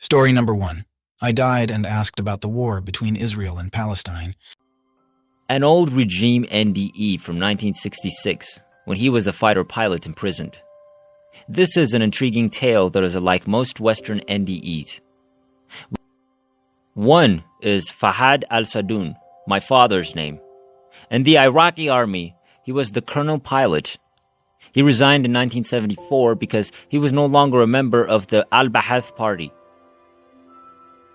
Story number 1. I died and asked about the war between Israel and Palestine. An old regime NDE from 1966, when he was a fighter pilot imprisoned. This is an intriguing tale that is like most Western NDEs. One is Fahad al-Sadoun, my father's name. In the Iraqi army, he was the colonel pilot. He resigned in 1974 because he was no longer a member of the Al-Ba'ath party.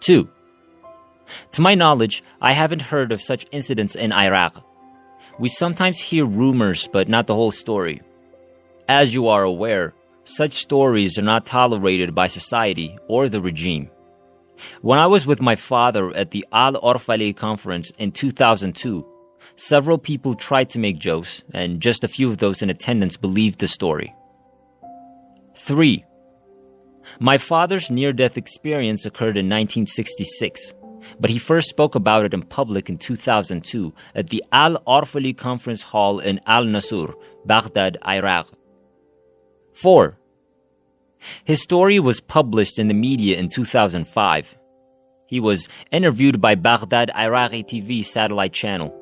2. To my knowledge, I haven't heard of such incidents in Iraq. We sometimes hear rumors, but not the whole story. As you are aware, such stories are not tolerated by society or the regime. When I was with my father at the NDE conference in 2002, several people tried to make jokes, and just a few of those in attendance believed the story. 3. My father's near-death experience occurred in 1966, but he first spoke about it in public in 2002 at the Al-Arfali Conference Hall in Al-Nasur, Baghdad, Iraq. 4. His story was published in the media in 2005. He was interviewed by Baghdad Iraqi TV satellite channel.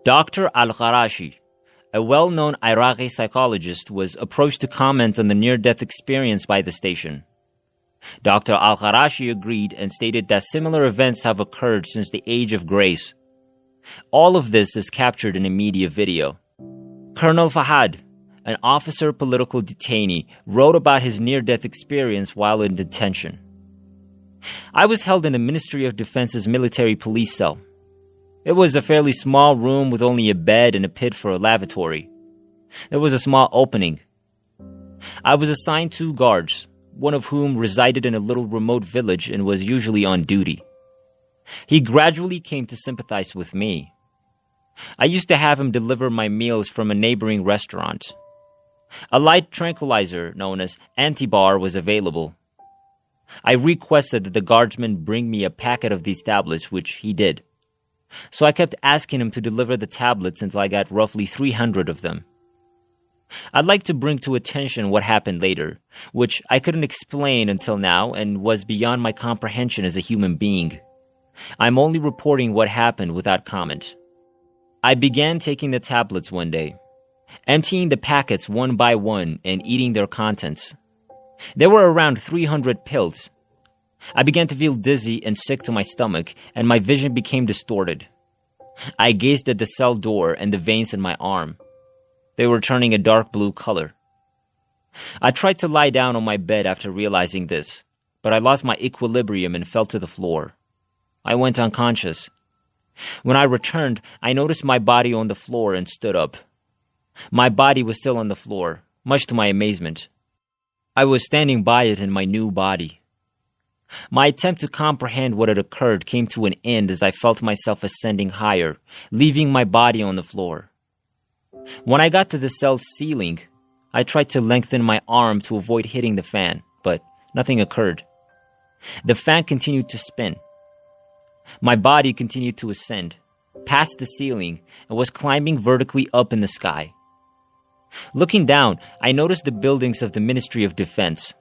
Dr. Al-Qarashi, a well-known Iraqi psychologist, was approached to comment on the near-death experience by the station. Dr. Al-Qarashi agreed and stated that similar events have occurred since the Age of Grace. All of this is captured in a media video. Colonel Fahad, an officer political detainee, wrote about his near-death experience while in detention. I was held in the Ministry of Defense's military police cell. It was a fairly small room with only a bed and a pit for a lavatory. There was a small opening. I was assigned 2 guards, one of whom resided in a little remote village and was usually on duty. He gradually came to sympathize with me. I used to have him deliver my meals from a neighboring restaurant. A light tranquilizer known as Antibar was available. I requested that the guardsman bring me a packet of these tablets, which he did. So I kept asking him to deliver the tablets until I got roughly 300 of them. I'd like to bring to attention what happened later, which I couldn't explain until now and was beyond my comprehension as a human being. I'm only reporting what happened without comment. I began taking the tablets one day, emptying the packets one by one and eating their contents. There were around 300 pills. I began to feel dizzy and sick to my stomach, and my vision became distorted. I gazed at the cell door and the veins in my arm. They were turning a dark blue color. I tried to lie down on my bed after realizing this, but I lost my equilibrium and fell to the floor. I went unconscious. When I returned, I noticed my body on the floor and stood up. My body was still on the floor, much to my amazement. I was standing by it in my new body. My attempt to comprehend what had occurred came to an end as I felt myself ascending higher, leaving my body on the floor. When I got to the cell's ceiling, I tried to lengthen my arm to avoid hitting the fan, but nothing occurred. The fan continued to spin. My body continued to ascend, past the ceiling, and was climbing vertically up in the sky. Looking down, I noticed the buildings of the Ministry of Defense.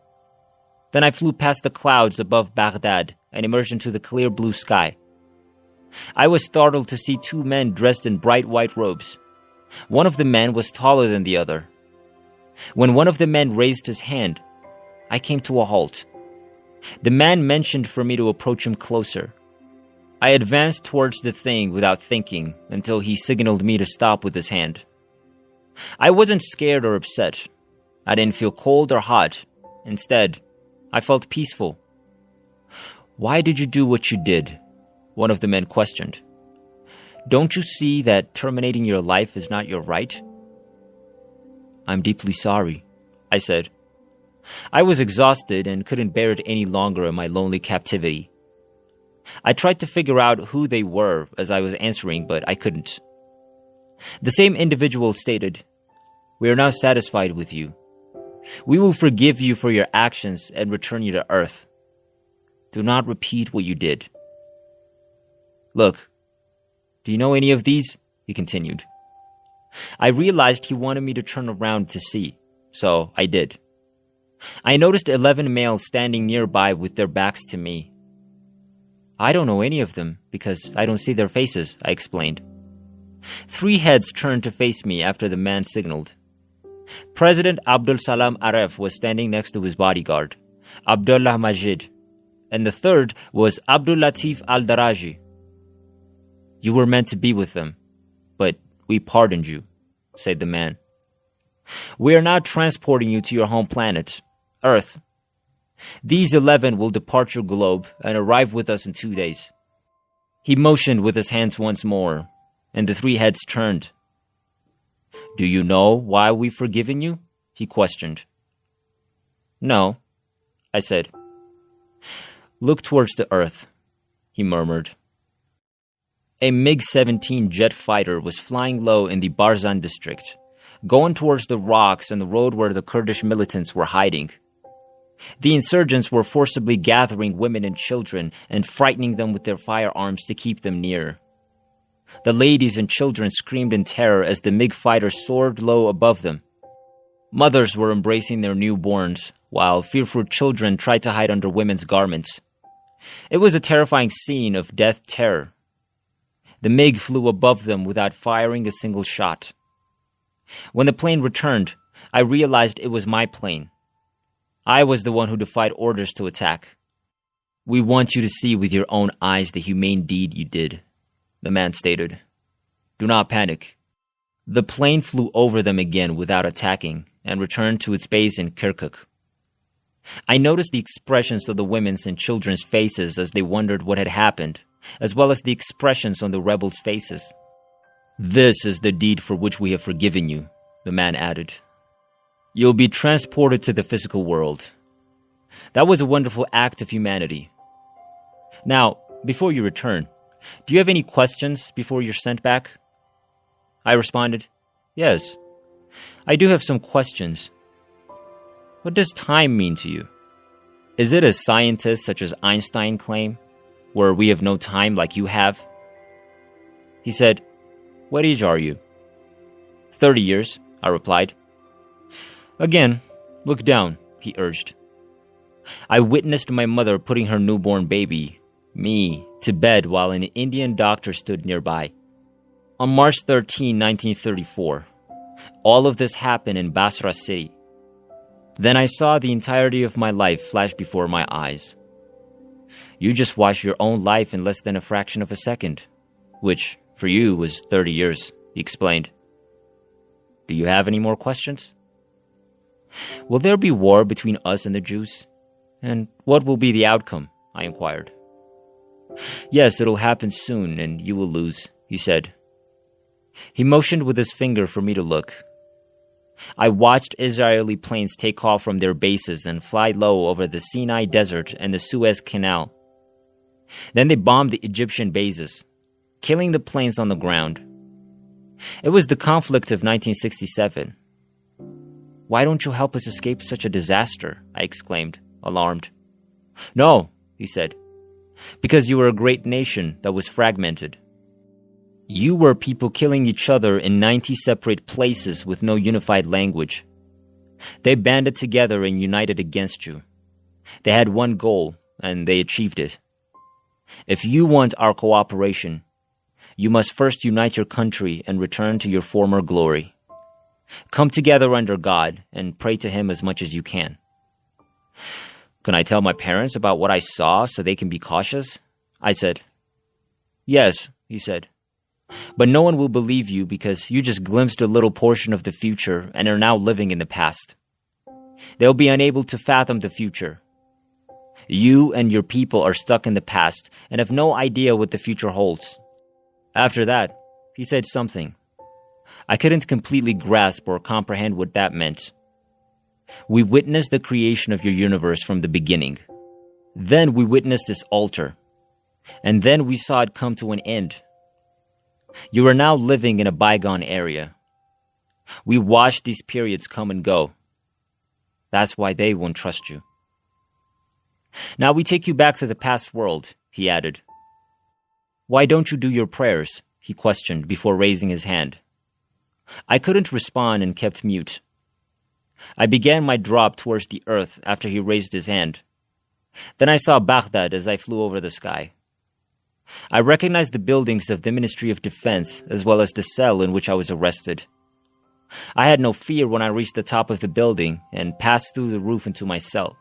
Then I flew past the clouds above Baghdad and emerged into the clear blue sky. I was startled to see 2 men dressed in bright white robes. One of the men was taller than the other. When one of the men raised his hand, I came to a halt. The man motioned for me to approach him closer. I advanced towards the thing without thinking until he signaled me to stop with his hand. I wasn't scared or upset. I didn't feel cold or hot. Instead, I felt peaceful. "Why did you do what you did?" one of the men questioned. "Don't you see that terminating your life is not your right?" "I'm deeply sorry," I said. I was exhausted and couldn't bear it any longer in my lonely captivity. I tried to figure out who they were as I was answering, but I couldn't. The same individual stated, "We are now satisfied with you. We will forgive you for your actions and return you to Earth. Do not repeat what you did." "Look, do you know any of these?" he continued. I realized he wanted me to turn around to see, so I did. I noticed 11 males standing nearby with their backs to me. I don't know any of them because I don't see their faces, I explained. 3 heads turned to face me after the man signaled. President Abdul Salam Aref was standing next to his bodyguard, Abdullah Majid, and the third was Abdul Latif al-Daraji. You were meant to be with them, but we pardoned you, said the man. We are now transporting you to your home planet, Earth. These 11 will depart your globe and arrive with us in 2 days. He motioned with his hands once more, and the 3 heads turned. Do you know why we've forgiven you? He questioned. No, I said. Look towards the Earth, he murmured. A MiG-17 jet fighter was flying low in the Barzan district, going towards the rocks and the road where the Kurdish militants were hiding. The insurgents were forcibly gathering women and children and frightening them with their firearms to keep them near. The ladies and children screamed in terror as the MiG fighter soared low above them. Mothers were embracing their newborns, while fearful children tried to hide under women's garments. It was a terrifying scene of death terror. The MiG flew above them without firing a single shot. When the plane returned, I realized it was my plane. I was the one who defied orders to attack. We want you to see with your own eyes the humane deed you did, the man stated. Do not panic. The plane flew over them again without attacking and returned to its base in Kirkuk. I noticed the expressions of the women's and children's faces as they wondered what had happened, as well as the expressions on the rebels' faces. This is the deed for which we have forgiven you, the man added. You'll be transported to the physical world. That was a wonderful act of humanity. Now, before you return, do you have any questions before you're sent back? I responded, yes. I do have some questions. What does time mean to you? Is it as scientists such as Einstein claim, where we have no time like you have? He said, what age are you? 30 years, I replied. Again, look down, he urged. I witnessed my mother putting her newborn baby, me, to bed while an Indian doctor stood nearby. On March 13, 1934, all of this happened in Basra City. Then I saw the entirety of my life flash before my eyes. You just watched your own life in less than a fraction of a second, which, for you, was 30 years, he explained. Do you have any more questions? Will there be war between us and the Jews? And what will be the outcome? I inquired. Yes, it'll happen soon, and you will lose, he said. He motioned with his finger for me to look. I watched Israeli planes take off from their bases and fly low over the Sinai Desert and the Suez Canal. Then they bombed the Egyptian bases, killing the planes on the ground. It was the conflict of 1967. Why don't you help us escape such a disaster? I exclaimed, alarmed. No, he said, because you were a great nation that was fragmented. You were people killing each other in 90 separate places with no unified language. They banded together and united against you. They had one goal, and they achieved it. If you want our cooperation, you must first unite your country and return to your former glory. Come together under God and pray to Him as much as you can. Can I tell my parents about what I saw so they can be cautious? I said. Yes, he said. But no one will believe you because you just glimpsed a little portion of the future and are now living in the past. They'll be unable to fathom the future. You and your people are stuck in the past and have no idea what the future holds. After that, he said something. I couldn't completely grasp or comprehend what that meant. We witnessed the creation of your universe from the beginning. Then we witnessed this altar. And then we saw it come to an end. You are now living in a bygone area. We watched these periods come and go. That's why they won't trust you. Now we take you back to the past world, he added. Why don't you do your prayers? He questioned before raising his hand. I couldn't respond and kept mute. I began my drop towards the earth after he raised his hand. Then I saw Baghdad as I flew over the sky. I recognized the buildings of the Ministry of Defense as well as the cell in which I was arrested. I had no fear when I reached the top of the building and passed through the roof into my cell.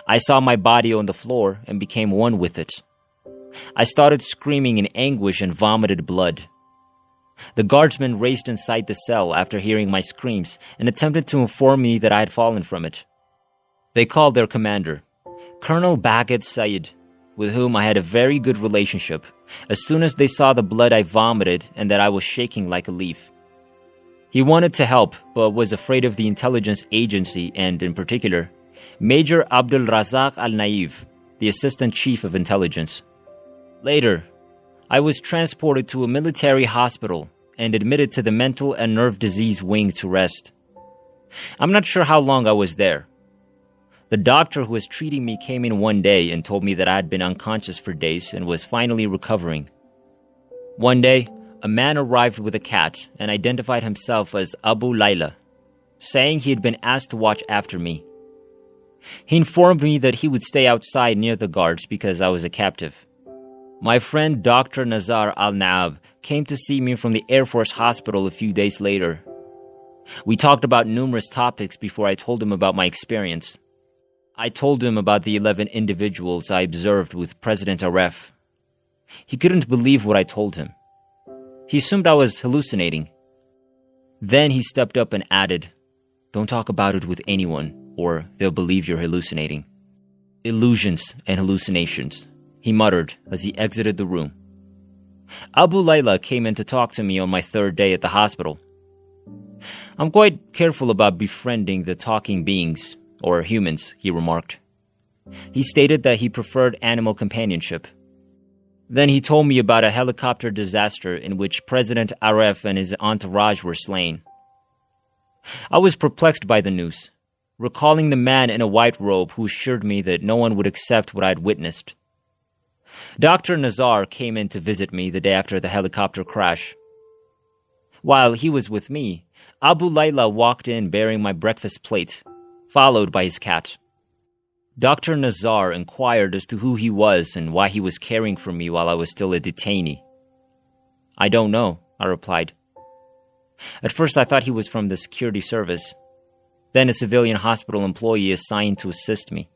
I saw my body on the floor and became one with it. I started screaming in anguish and vomited blood. The guardsmen raced inside the cell after hearing my screams and attempted to inform me that I had fallen from it. They called their commander, Colonel Baghdad Said, with whom I had a very good relationship, as soon as they saw the blood I vomited and that I was shaking like a leaf. He wanted to help, but was afraid of the intelligence agency and, in particular, Major Abdul Razak al-Naif, the Assistant Chief of Intelligence. Later, I was transported to a military hospital and admitted to the mental and nerve disease wing to rest. I'm not sure how long I was there. The doctor who was treating me came in one day and told me that I had been unconscious for days and was finally recovering. One day, a man arrived with a cat and identified himself as Abu Layla, saying he had been asked to watch after me. He informed me that he would stay outside near the guards because I was a captive. My friend Dr. Nazar Al-Naab came to see me from the Air Force Hospital a few days later. We talked about numerous topics before I told him about my experience. I told him about the 11 individuals I observed with President Aref. He couldn't believe what I told him. He assumed I was hallucinating. Then he stepped up and added, "Don't talk about it with anyone, or they'll believe you're hallucinating." "Illusions and hallucinations," he muttered as he exited the room. Abu Layla came in to talk to me on my third day at the hospital. "I'm quite careful about befriending the talking beings, or humans," he remarked. He stated that he preferred animal companionship. Then he told me about a helicopter disaster in which President Aref and his entourage were slain. I was perplexed by the news, recalling the man in a white robe who assured me that no one would accept what I had witnessed. Dr. Nazar came in to visit me the day after the helicopter crash. While he was with me, Abu Layla walked in bearing my breakfast plate, followed by his cat. Dr. Nazar inquired as to who he was and why he was caring for me while I was still a detainee. "I don't know," I replied. At first I thought he was from the security service, then a civilian hospital employee assigned to assist me.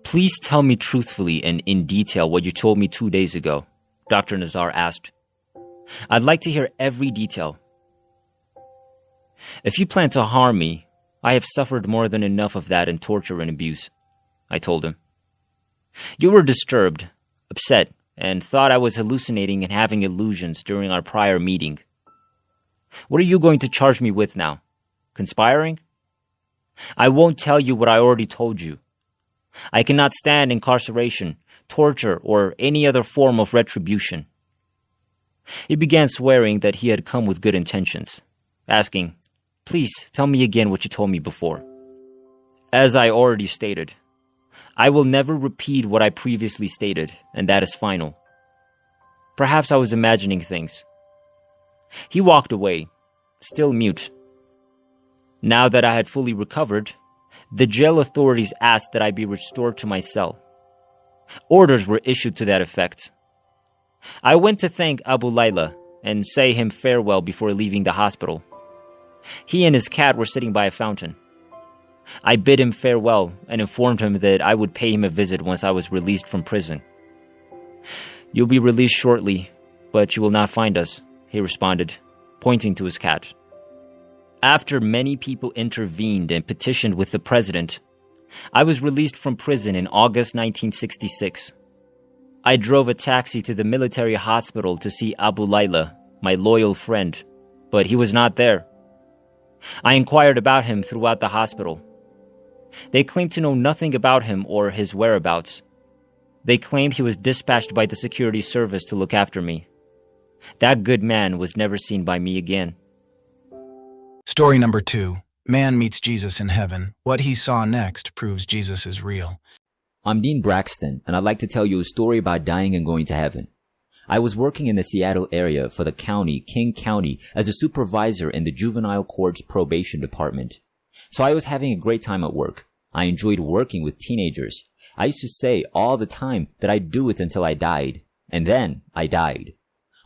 "Please tell me truthfully and in detail what you told me 2 days ago," Dr. Nazar asked. "I'd like to hear every detail." "If you plan to harm me, I have suffered more than enough of that in torture and abuse," I told him. "You were disturbed, upset, and thought I was hallucinating and having illusions during our prior meeting. What are you going to charge me with now? Conspiring? I won't tell you what I already told you. I cannot stand incarceration, torture, or any other form of retribution." He began swearing that he had come with good intentions, asking, "Please tell me again what you told me before." As I already stated, I will never repeat what I previously stated, and that is final. Perhaps I was imagining things. He walked away, still mute. Now that I had fully recovered, the jail authorities asked that I be restored to my cell. Orders were issued to that effect. I went to thank Abu Layla and say him farewell before leaving the hospital. He and his cat were sitting by a fountain. I bid him farewell and informed him that I would pay him a visit once I was released from prison. "You'll be released shortly, but you will not find us," he responded, pointing to his cat. After many people intervened and petitioned with the president, I was released from prison in August 1966. I drove a taxi to the military hospital to see Abu Layla, my loyal friend, but he was not there. I inquired about him throughout the hospital. They claimed to know nothing about him or his whereabouts. They claimed he was dispatched by the security service to look after me. That good man was never seen by me again. Story number 2. Man meets Jesus in heaven. What he saw next proves Jesus is real. I'm Dean Braxton, and I'd like to tell you a story about dying and going to heaven. I was working in the Seattle area for the county, King County, as a supervisor in the juvenile court's probation department. So I was having a great time at work. I enjoyed working with teenagers. I used to say all the time that I'd do it until I died. And then I died.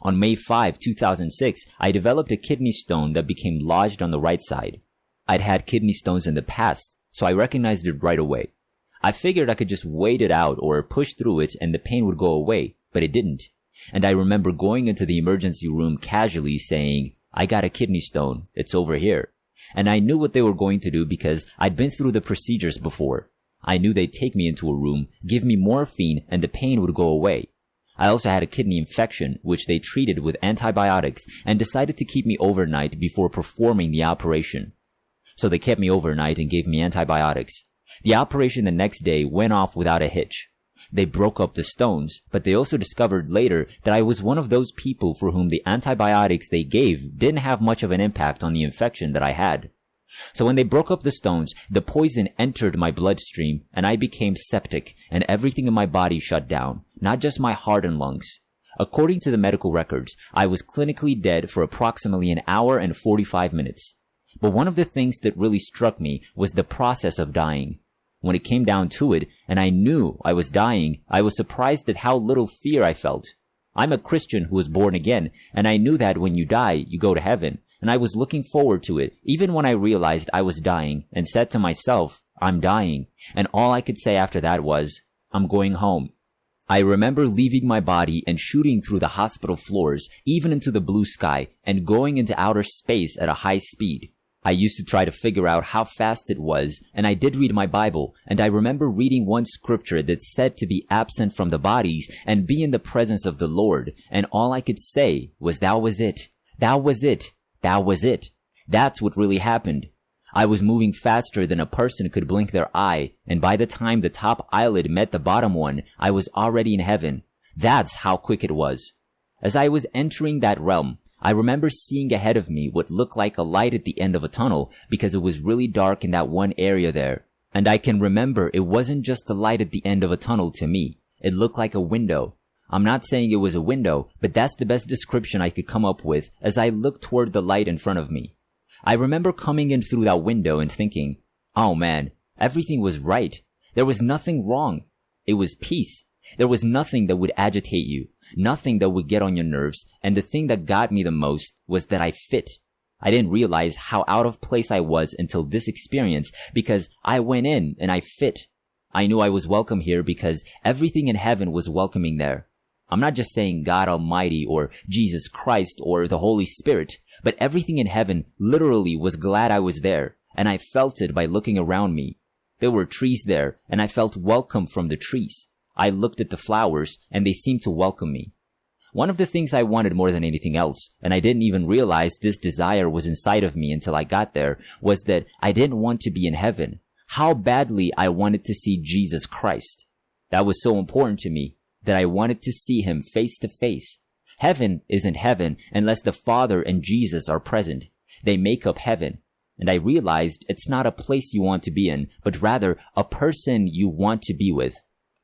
On May 5, 2006, I developed a kidney stone that became lodged on the right side. I'd had kidney stones in the past, so I recognized it right away. I figured I could just wait it out or push through it and the pain would go away, but it didn't. And I remember going into the emergency room casually saying, "I got a kidney stone. It's over here." And I knew what they were going to do because I'd been through the procedures before. I knew they'd take me into a room, give me morphine, and the pain would go away. I also had a kidney infection, which they treated with antibiotics and decided to keep me overnight before performing the operation. So they kept me overnight and gave me antibiotics. The operation the next day went off without a hitch. They broke up the stones, but they also discovered later that I was one of those people for whom the antibiotics they gave didn't have much of an impact on the infection that I had. So when they broke up the stones, the poison entered my bloodstream and I became septic and everything in my body shut down, not just my heart and lungs. According to the medical records, I was clinically dead for approximately an hour and 45 minutes. But one of the things that really struck me was the process of dying. When it came down to it, and I knew I was dying, I was surprised at how little fear I felt. I'm a Christian who was born again, and I knew that when you die, you go to heaven, and I was looking forward to it, even when I realized I was dying, and said to myself, "I'm dying," and all I could say after that was, "I'm going home." I remember leaving my body and shooting through the hospital floors, even into the blue sky, and going into outer space at a high speed. I used to try to figure out how fast it was, and I did read my Bible, and I remember reading one scripture that said to be absent from the bodies and be in the presence of the Lord, and all I could say was, "That was it. That was it. That was it." That's what really happened. I was moving faster than a person could blink their eye, and by the time the top eyelid met the bottom one, I was already in heaven. That's how quick it was. As I was entering that realm, I remember seeing ahead of me what looked like a light at the end of a tunnel because it was really dark in that one area there. And I can remember it wasn't just a light at the end of a tunnel to me. It looked like a window. I'm not saying it was a window, but that's the best description I could come up with as I looked toward the light in front of me. I remember coming in through that window and thinking, "Oh man, everything was right. There was nothing wrong. It was peace. There was nothing that would agitate you, nothing that would get on your nerves, and the thing that got me the most was that I fit. I didn't realize how out of place I was until this experience because I went in and I fit. I knew I was welcome here because everything in heaven was welcoming there. I'm not just saying God Almighty or Jesus Christ or the Holy Spirit, but everything in heaven literally was glad I was there, and I felt it by looking around me. There were trees there, and I felt welcome from the trees. I looked at the flowers, and they seemed to welcome me. One of the things I wanted more than anything else, and I didn't even realize this desire was inside of me until I got there, was that I didn't want to be in heaven. How badly I wanted to see Jesus Christ. That was so important to me, that I wanted to see him face to face. Heaven isn't heaven unless the Father and Jesus are present. They make up heaven. And I realized it's not a place you want to be in, but rather a person you want to be with.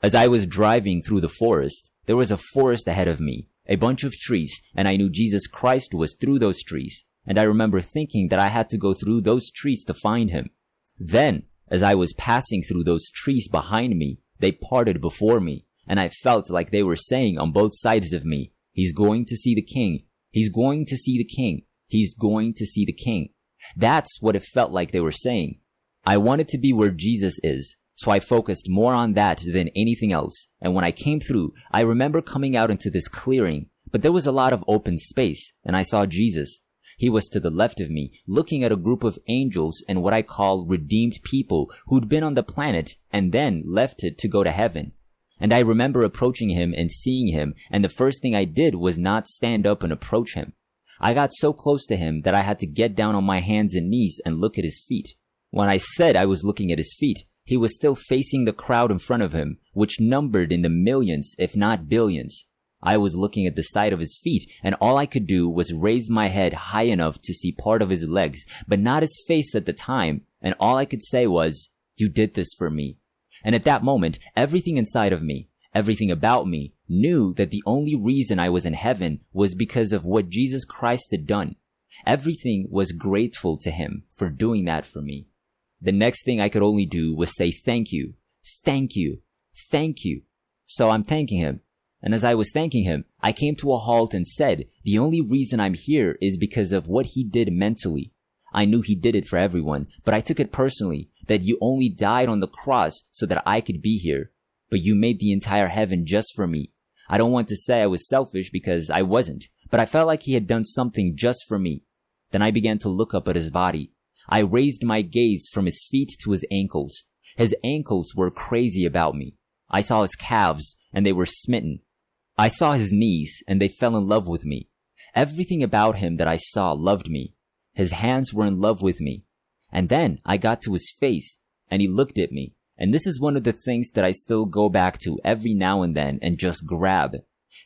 As I was driving through the forest, there was a forest ahead of me, a bunch of trees, and I knew Jesus Christ was through those trees. And I remember thinking that I had to go through those trees to find him. Then, as I was passing through those trees behind me, they parted before me, and I felt like they were saying on both sides of me, "He's going to see the King. He's going to see the King. He's going to see the King." That's what it felt like they were saying. I wanted to be where Jesus is, so I focused more on that than anything else. And when I came through, I remember coming out into this clearing, but there was a lot of open space, and I saw Jesus. He was to the left of me, looking at a group of angels and what I call redeemed people who'd been on the planet and then left it to go to heaven. And I remember approaching him and seeing him, and the first thing I did was not stand up and approach him. I got so close to him that I had to get down on my hands and knees and look at his feet. When I said I was looking at his feet, he was still facing the crowd in front of him, which numbered in the millions, if not billions. I was looking at the side of his feet, and all I could do was raise my head high enough to see part of his legs, but not his face at the time, and all I could say was, "You did this for me." And at that moment, everything inside of me, everything about me, knew that the only reason I was in heaven was because of what Jesus Christ had done. Everything was grateful to him for doing that for me. The next thing I could only do was say thank you, thank you, thank you. So I'm thanking him. And as I was thanking him, I came to a halt and said, the only reason I'm here is because of what he did mentally. I knew he did it for everyone, but I took it personally, that you only died on the cross so that I could be here. But you made the entire heaven just for me. I don't want to say I was selfish because I wasn't, but I felt like he had done something just for me. Then I began to look up at his body. I raised my gaze from his feet to his ankles. His ankles were crazy about me. I saw his calves, and they were smitten. I saw his knees, and they fell in love with me. Everything about him that I saw loved me. His hands were in love with me. And then I got to his face, and he looked at me. And this is one of the things that I still go back to every now and then and just grab.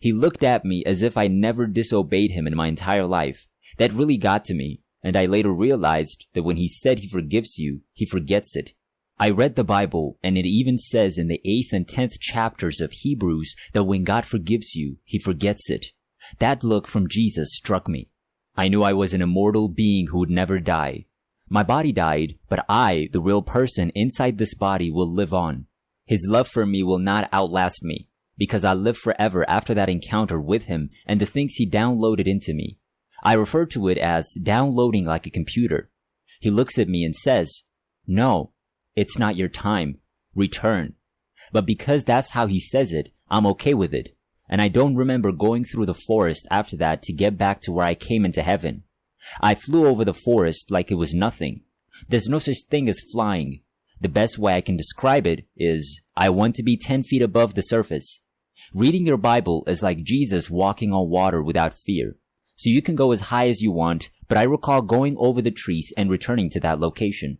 He looked at me as if I never disobeyed him in my entire life. That really got to me, and I later realized that when he said he forgives you, he forgets it. I read the Bible, and it even says in the 8th and 10th chapters of Hebrews that when God forgives you, he forgets it. That look from Jesus struck me. I knew I was an immortal being who would never die. My body died, but I, the real person inside this body, will live on. His love for me will not outlast me, because I live forever after that encounter with him and the things he downloaded into me. I refer to it as downloading like a computer. He looks at me and says, "No, it's not your time. Return." But because that's how he says it, I'm okay with it. And I don't remember going through the forest after that to get back to where I came into heaven. I flew over the forest like it was nothing. There's no such thing as flying. The best way I can describe it is, I want to be 10 feet above the surface. Reading your Bible is like Jesus walking on water without fear. So you can go as high as you want, but I recall going over the trees and returning to that location.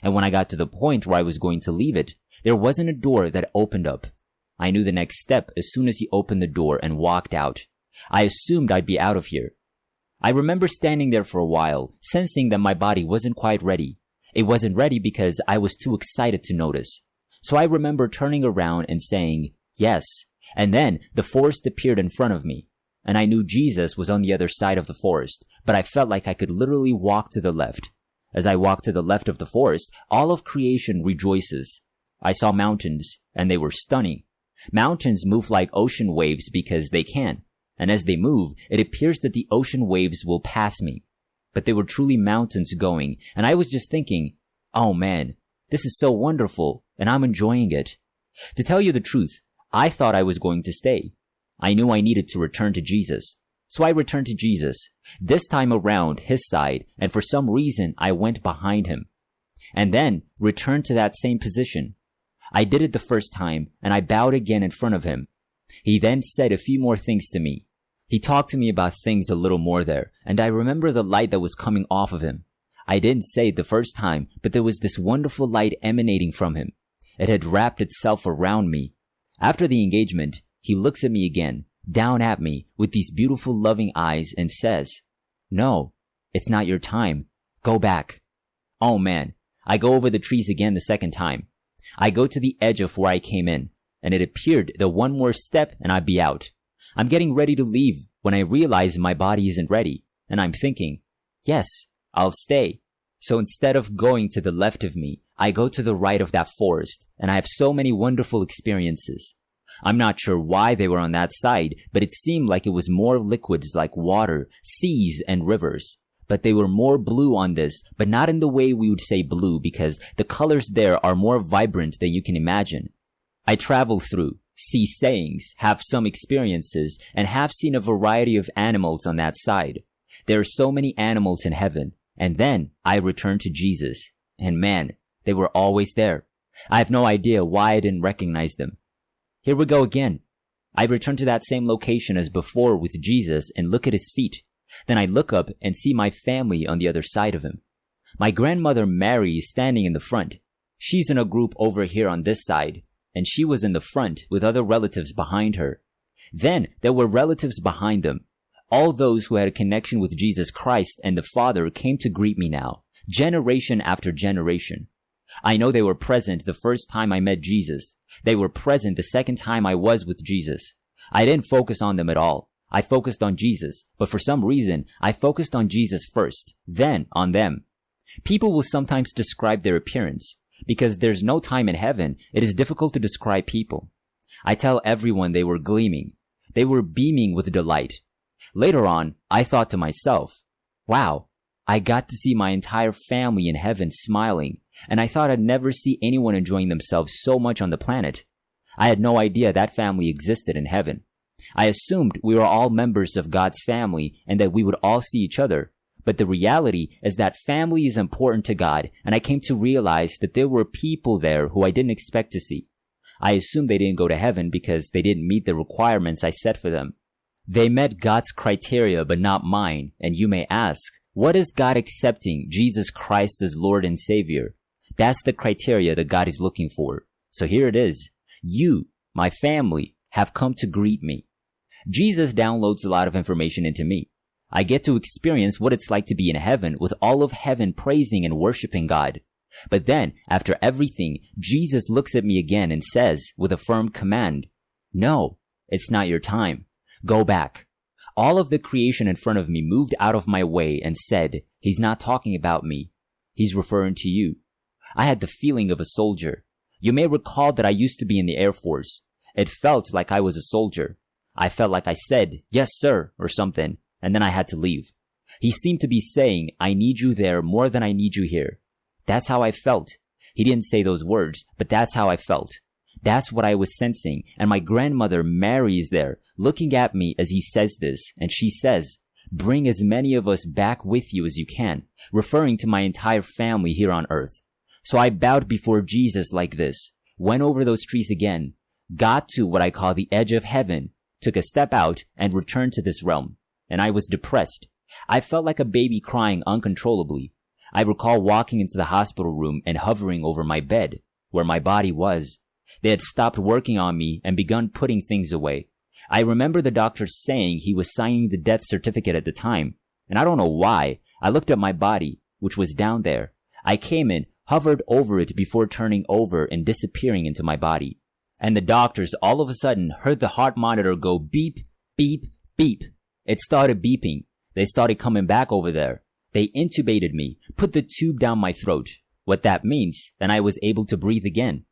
And when I got to the point where I was going to leave it, there wasn't a door that opened up. I knew the next step as soon as he opened the door and walked out. I assumed I'd be out of here. I remember standing there for a while, sensing that my body wasn't quite ready. It wasn't ready because I was too excited to notice. So I remember turning around and saying, yes. And then the forest appeared in front of me. And I knew Jesus was on the other side of the forest, but I felt like I could literally walk to the left. As I walked to the left of the forest, all of creation rejoices. I saw mountains, and they were stunning. Mountains move like ocean waves because they can. And as they move, it appears that the ocean waves will pass me. But they were truly mountains going, and I was just thinking, oh man, this is so wonderful, and I'm enjoying it. To tell you the truth, I thought I was going to stay. I knew I needed to return to Jesus. So I returned to Jesus, this time around his side, and for some reason I went behind him. And then returned to that same position. I did it the first time, and I bowed again in front of him. He then said a few more things to me. He talked to me about things a little more there, and I remember the light that was coming off of him. I didn't say it the first time, but there was this wonderful light emanating from him. It had wrapped itself around me. After the engagement, he looks at me again, down at me with these beautiful loving eyes and says, "No, it's not your time. Go back." Oh man, I go over the trees again the second time. I go to the edge of where I came in, and it appeared that one more step and I'd be out. I'm getting ready to leave when I realize my body isn't ready, and I'm thinking, yes, I'll stay. So instead of going to the left of me, I go to the right of that forest, and I have so many wonderful experiences. I'm not sure why they were on that side, but it seemed like it was more liquids like water, seas, and rivers. But they were more blue on this, but not in the way we would say blue because the colors there are more vibrant than you can imagine. I travel through, see sayings, have some experiences, and have seen a variety of animals on that side. There are so many animals in heaven. And then I returned to Jesus. And man, they were always there. I have no idea why I didn't recognize them. Here we go again. I return to that same location as before with Jesus and look at his feet. Then I look up and see my family on the other side of him. My grandmother Mary is standing in the front. She's in a group over here on this side, and she was in the front with other relatives behind her. Then there were relatives behind them. All those who had a connection with Jesus Christ and the Father came to greet me now, generation after generation. I know they were present the first time I met Jesus. They were present the second time I was with Jesus. I didn't focus on them at all. I focused on Jesus, but for some reason, I focused on Jesus first, then on them. People will sometimes describe their appearance. Because there's no time in heaven, it is difficult to describe people. I tell everyone they were gleaming. They were beaming with delight. Later on, I thought to myself, wow, I got to see my entire family in heaven smiling, and I thought I'd never see anyone enjoying themselves so much on the planet. I had no idea that family existed in heaven. I assumed we were all members of God's family and that we would all see each other. But the reality is that family is important to God, and I came to realize that there were people there who I didn't expect to see. I assumed they didn't go to heaven because they didn't meet the requirements I set for them. They met God's criteria but not mine, and you may ask, what is God accepting Jesus Christ as Lord and Savior? That's the criteria that God is looking for. So here it is. You, my family, have come to greet me. Jesus downloads a lot of information into me. I get to experience what it's like to be in heaven with all of heaven praising and worshiping God. But then, after everything, Jesus looks at me again and says, with a firm command, no, it's not your time. Go back. All of the creation in front of me moved out of my way and said, he's not talking about me. He's referring to you. I had the feeling of a soldier. You may recall that I used to be in the Air Force. It felt like I was a soldier. I felt like I said, yes, sir, or something. And then I had to leave. He seemed to be saying, I need you there more than I need you here. That's how I felt. He didn't say those words, but that's how I felt. That's what I was sensing. And my grandmother Mary is there, looking at me as he says this. And she says, bring as many of us back with you as you can, referring to my entire family here on earth. So I bowed before Jesus like this, went over those trees again, got to what I call the edge of heaven, took a step out, and returned to this realm. And I was depressed. I felt like a baby crying uncontrollably. I recall walking into the hospital room and hovering over my bed, where my body was. They had stopped working on me and begun putting things away. I remember the doctor saying he was signing the death certificate at the time, and I don't know why. I looked at my body, which was down there. I came in, hovered over it before turning over and disappearing into my body. And the doctors all of a sudden heard the heart monitor go beep, beep, beep. It started beeping. They started coming back over there. They intubated me, put the tube down my throat. What that means, then I was able to breathe again.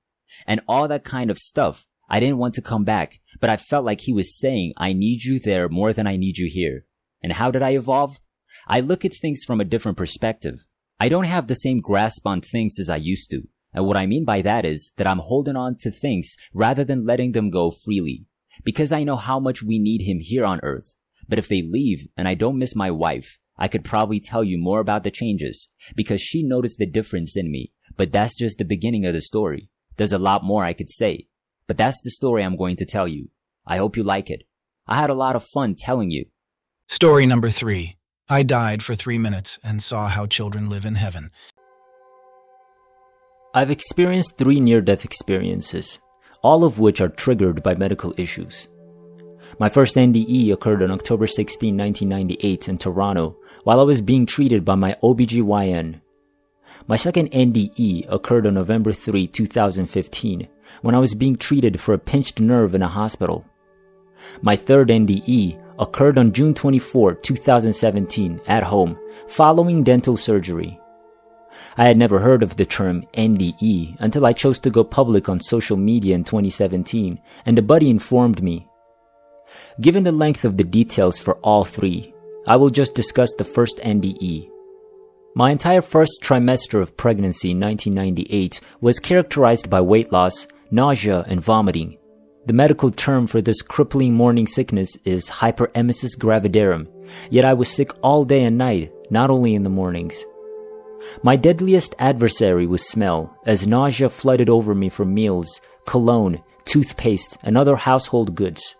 And all that kind of stuff. I didn't want to come back, but I felt like he was saying, I need you there more than I need you here. And how did I evolve? I look at things from a different perspective. I don't have the same grasp on things as I used to. And what I mean by that is that I'm holding on to things rather than letting them go freely. Because I know how much we need him here on earth. But if they leave and I don't miss my wife, I could probably tell you more about the changes because she noticed the difference in me. But that's just the beginning of the story. There's a lot more I could say. But that's the story I'm going to tell you. I hope you like it. I had a lot of fun telling you. Story number 3. I died for 3 minutes and saw how children live in heaven. I've experienced 3 near-death experiences, all of which are triggered by medical issues. My first NDE occurred on October 16, 1998 in Toronto while I was being treated by my OBGYN. My second NDE occurred on November 3, 2015 when I was being treated for a pinched nerve in a hospital. My third NDE occurred on June 24, 2017 at home following dental surgery. I had never heard of the term NDE until I chose to go public on social media in 2017 and a buddy informed me. Given the length of the details for all 3, I will just discuss the first NDE. My entire first trimester of pregnancy in 1998 was characterized by weight loss, nausea, and vomiting. The medical term for this crippling morning sickness is hyperemesis gravidarum, yet I was sick all day and night, not only in the mornings. My deadliest adversary was smell, as nausea flooded over me from meals, cologne, toothpaste, and other household goods.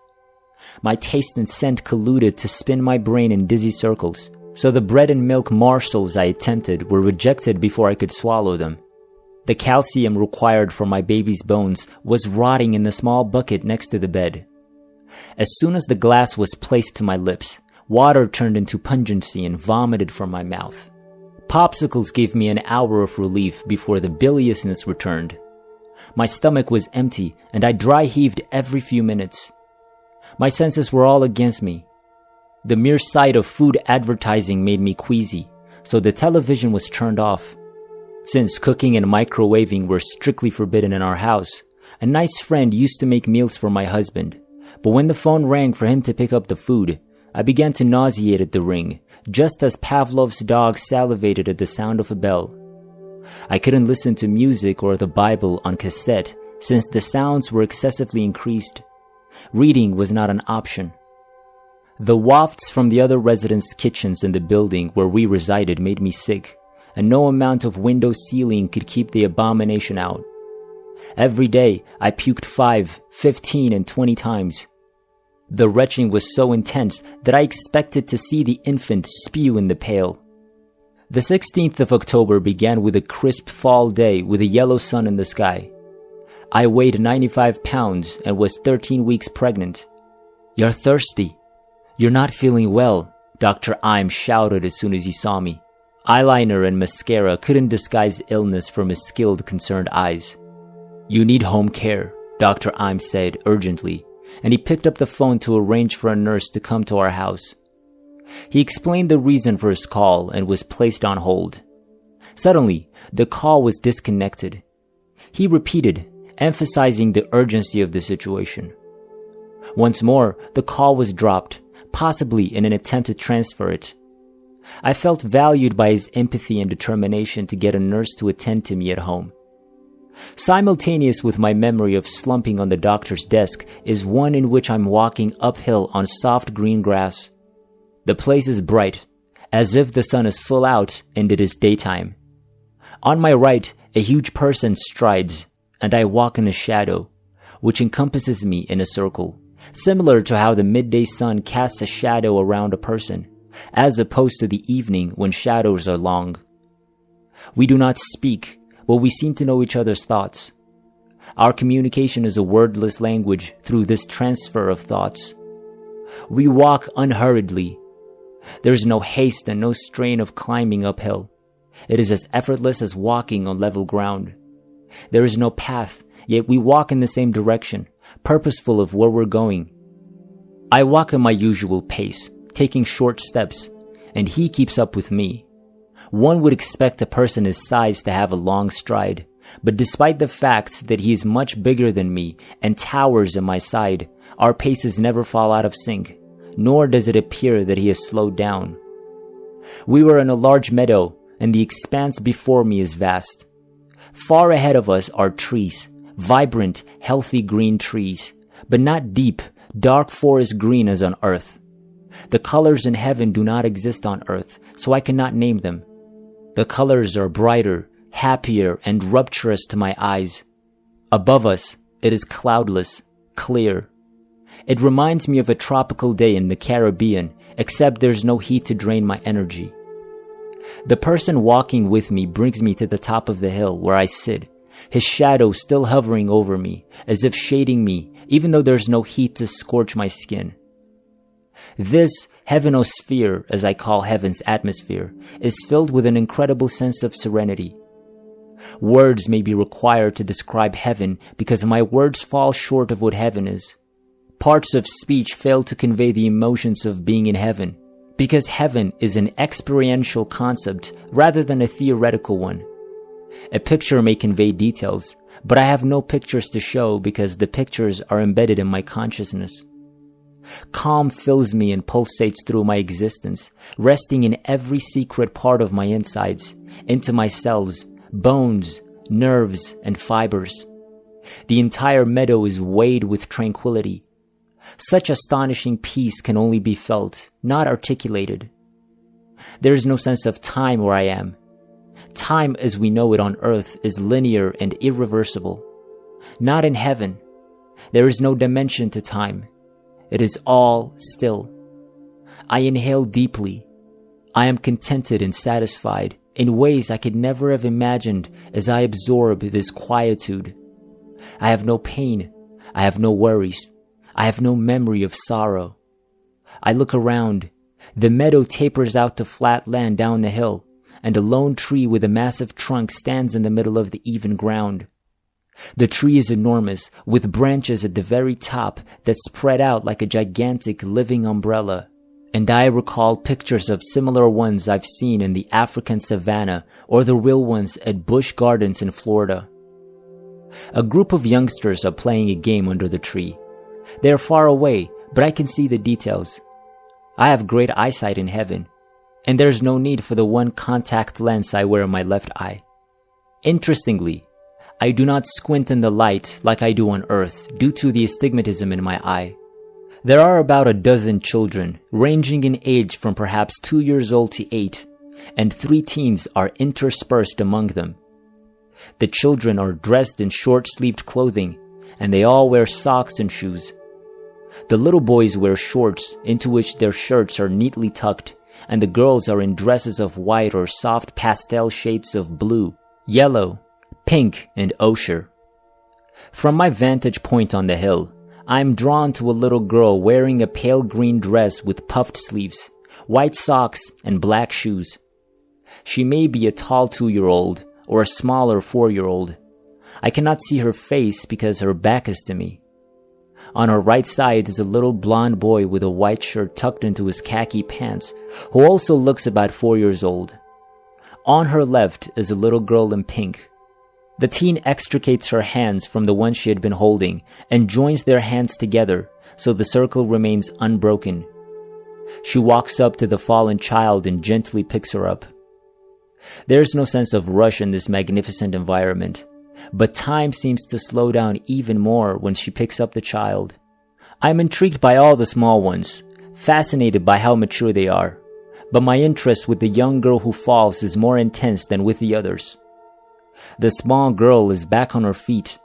My taste and scent colluded to spin my brain in dizzy circles, so the bread and milk morsels I attempted were rejected before I could swallow them. The calcium required for my baby's bones was rotting in the small bucket next to the bed. As soon as the glass was placed to my lips, water turned into pungency and vomited from my mouth. Popsicles gave me an hour of relief before the biliousness returned. My stomach was empty and I dry heaved every few minutes. My senses were all against me. The mere sight of food advertising made me queasy, so the television was turned off. Since cooking and microwaving were strictly forbidden in our house, a nice friend used to make meals for my husband, but when the phone rang for him to pick up the food, I began to nauseate at the ring, just as Pavlov's dog salivated at the sound of a bell. I couldn't listen to music or the Bible on cassette since the sounds were excessively increased. Reading was not an option. The wafts from the other residents' kitchens in the building where we resided made me sick, and no amount of window sealing could keep the abomination out. Every day, I puked 5, 15, and 20 times. The retching was so intense that I expected to see the infant spew in the pail. The 16th of October began with a crisp fall day with a yellow sun in the sky. I weighed 95 pounds and was 13 weeks pregnant. "You're thirsty. You're not feeling well," Dr. Im shouted as soon as he saw me. Eyeliner and mascara couldn't disguise illness from his skilled, concerned eyes. "You need home care," Dr. Im said urgently, and he picked up the phone to arrange for a nurse to come to our house. He explained the reason for his call and was placed on hold. Suddenly, the call was disconnected. He repeated, emphasizing the urgency of the situation. Once more, the call was dropped, possibly in an attempt to transfer it. I felt valued by his empathy and determination to get a nurse to attend to me at home. Simultaneous with my memory of slumping on the doctor's desk is one in which I'm walking uphill on soft green grass. The place is bright, as if the sun is full out and it is daytime. On my right, a huge person strides, and I walk in a shadow, which encompasses me in a circle, similar to how the midday sun casts a shadow around a person, as opposed to the evening when shadows are long. We do not speak, but we seem to know each other's thoughts. Our communication is a wordless language through this transfer of thoughts. We walk unhurriedly. There is no haste and no strain of climbing uphill. It is as effortless as walking on level ground. There is no path, yet we walk in the same direction, purposeful of where we're going. I walk at my usual pace, taking short steps, and he keeps up with me. One would expect a person his size to have a long stride, but despite the fact that he is much bigger than me and towers at my side, our paces never fall out of sync, nor does it appear that he has slowed down. We were in a large meadow, and the expanse before me is vast. Far ahead of us are trees, vibrant, healthy green trees, but not deep, dark forest green as on earth. The colors in heaven do not exist on earth, so I cannot name them. The colors are brighter, happier, and rapturous to my eyes. Above us, it is cloudless, clear. It reminds me of a tropical day in the Caribbean, except there's no heat to drain my energy. The person walking with me brings me to the top of the hill where I sit, his shadow still hovering over me, as if shading me, even though there's no heat to scorch my skin. This heavenosphere, as I call heaven's atmosphere, is filled with an incredible sense of serenity. Words may be required to describe heaven because my words fall short of what heaven is. Parts of speech fail to convey the emotions of being in heaven, because heaven is an experiential concept rather than a theoretical one. A picture may convey details, but I have no pictures to show because the pictures are embedded in my consciousness. Calm fills me and pulsates through my existence, resting in every secret part of my insides, into my cells, bones, nerves, and fibers. The entire meadow is weighted with tranquility. Such astonishing peace can only be felt, not articulated. There is no sense of time where I am. Time as we know it on earth is linear and irreversible. Not in heaven. There is no dimension to time. It is all still. I inhale deeply. I am contented and satisfied in ways I could never have imagined as I absorb this quietude. I have no pain. I have no worries. I have no memory of sorrow. I look around. The meadow tapers out to flat land down the hill, and a lone tree with a massive trunk stands in the middle of the even ground. The tree is enormous, with branches at the very top that spread out like a gigantic living umbrella. and I recall pictures of similar ones I've seen in the African savannah or the real ones at Busch Gardens in Florida. A group of youngsters are playing a game under the tree. They are far away, but I can see the details. I have great eyesight in heaven, and there's no need for the one contact lens I wear in my left eye. Interestingly, I do not squint in the light like I do on Earth due to the astigmatism in my eye. There are about a dozen children, ranging in age from perhaps 2 years old to 8, and 3 teens are interspersed among them. The children are dressed in short-sleeved clothing, and they all wear socks and shoes. The little boys wear shorts into which their shirts are neatly tucked, and the girls are in dresses of white or soft pastel shades of blue, yellow, pink, and ochre. From my vantage point on the hill, I am drawn to a little girl wearing a pale green dress with puffed sleeves, white socks, and black shoes. She may be a tall 2-year-old or a smaller 4-year-old. I cannot see her face because her back is to me. On her right side is a little blond boy with a white shirt tucked into his khaki pants, who also looks about 4 years old. On her left is a little girl in pink. The teen extricates her hands from the one she had been holding and joins their hands together so the circle remains unbroken. She walks up to the fallen child and gently picks her up. There is no sense of rush in this magnificent environment, but time seems to slow down even more when she picks up the child. I am intrigued by all the small ones, fascinated by how mature they are, but my interest with the young girl who falls is more intense than with the others. The small girl is back on her feet.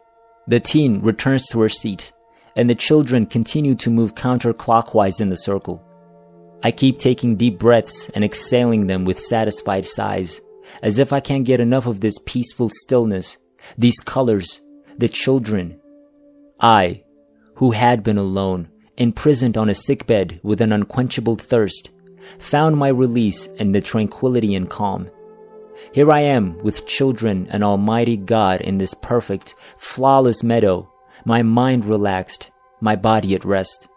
The teen returns to her seat, and the children continue to move counterclockwise in the circle. I keep taking deep breaths and exhaling them with satisfied sighs, as if I can't get enough of this peaceful stillness, these colors, the children. I, who had been alone, imprisoned on a sickbed with an unquenchable thirst, found my release in the tranquility and calm. Here I am with children and Almighty God in this perfect, flawless meadow, my mind relaxed, my body at rest.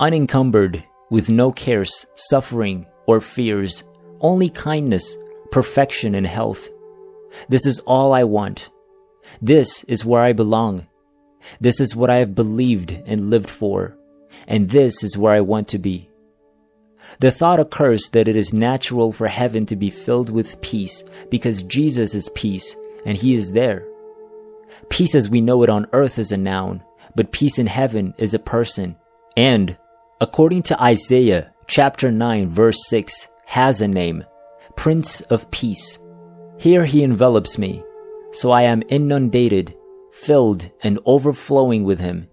Unencumbered, with no cares, suffering, or fears, only kindness, perfection, and health. This is all I want. This is where I belong. This is what I have believed and lived for, and this is where I want to be. The thought occurs that it is natural for heaven to be filled with peace because Jesus is peace and He is there. Peace as we know it on earth is a noun, but peace in heaven is a person, and, according to Isaiah chapter 9 verse 6, has a name, Prince of Peace. Here He envelops me, so I am inundated, filled, and overflowing with Him.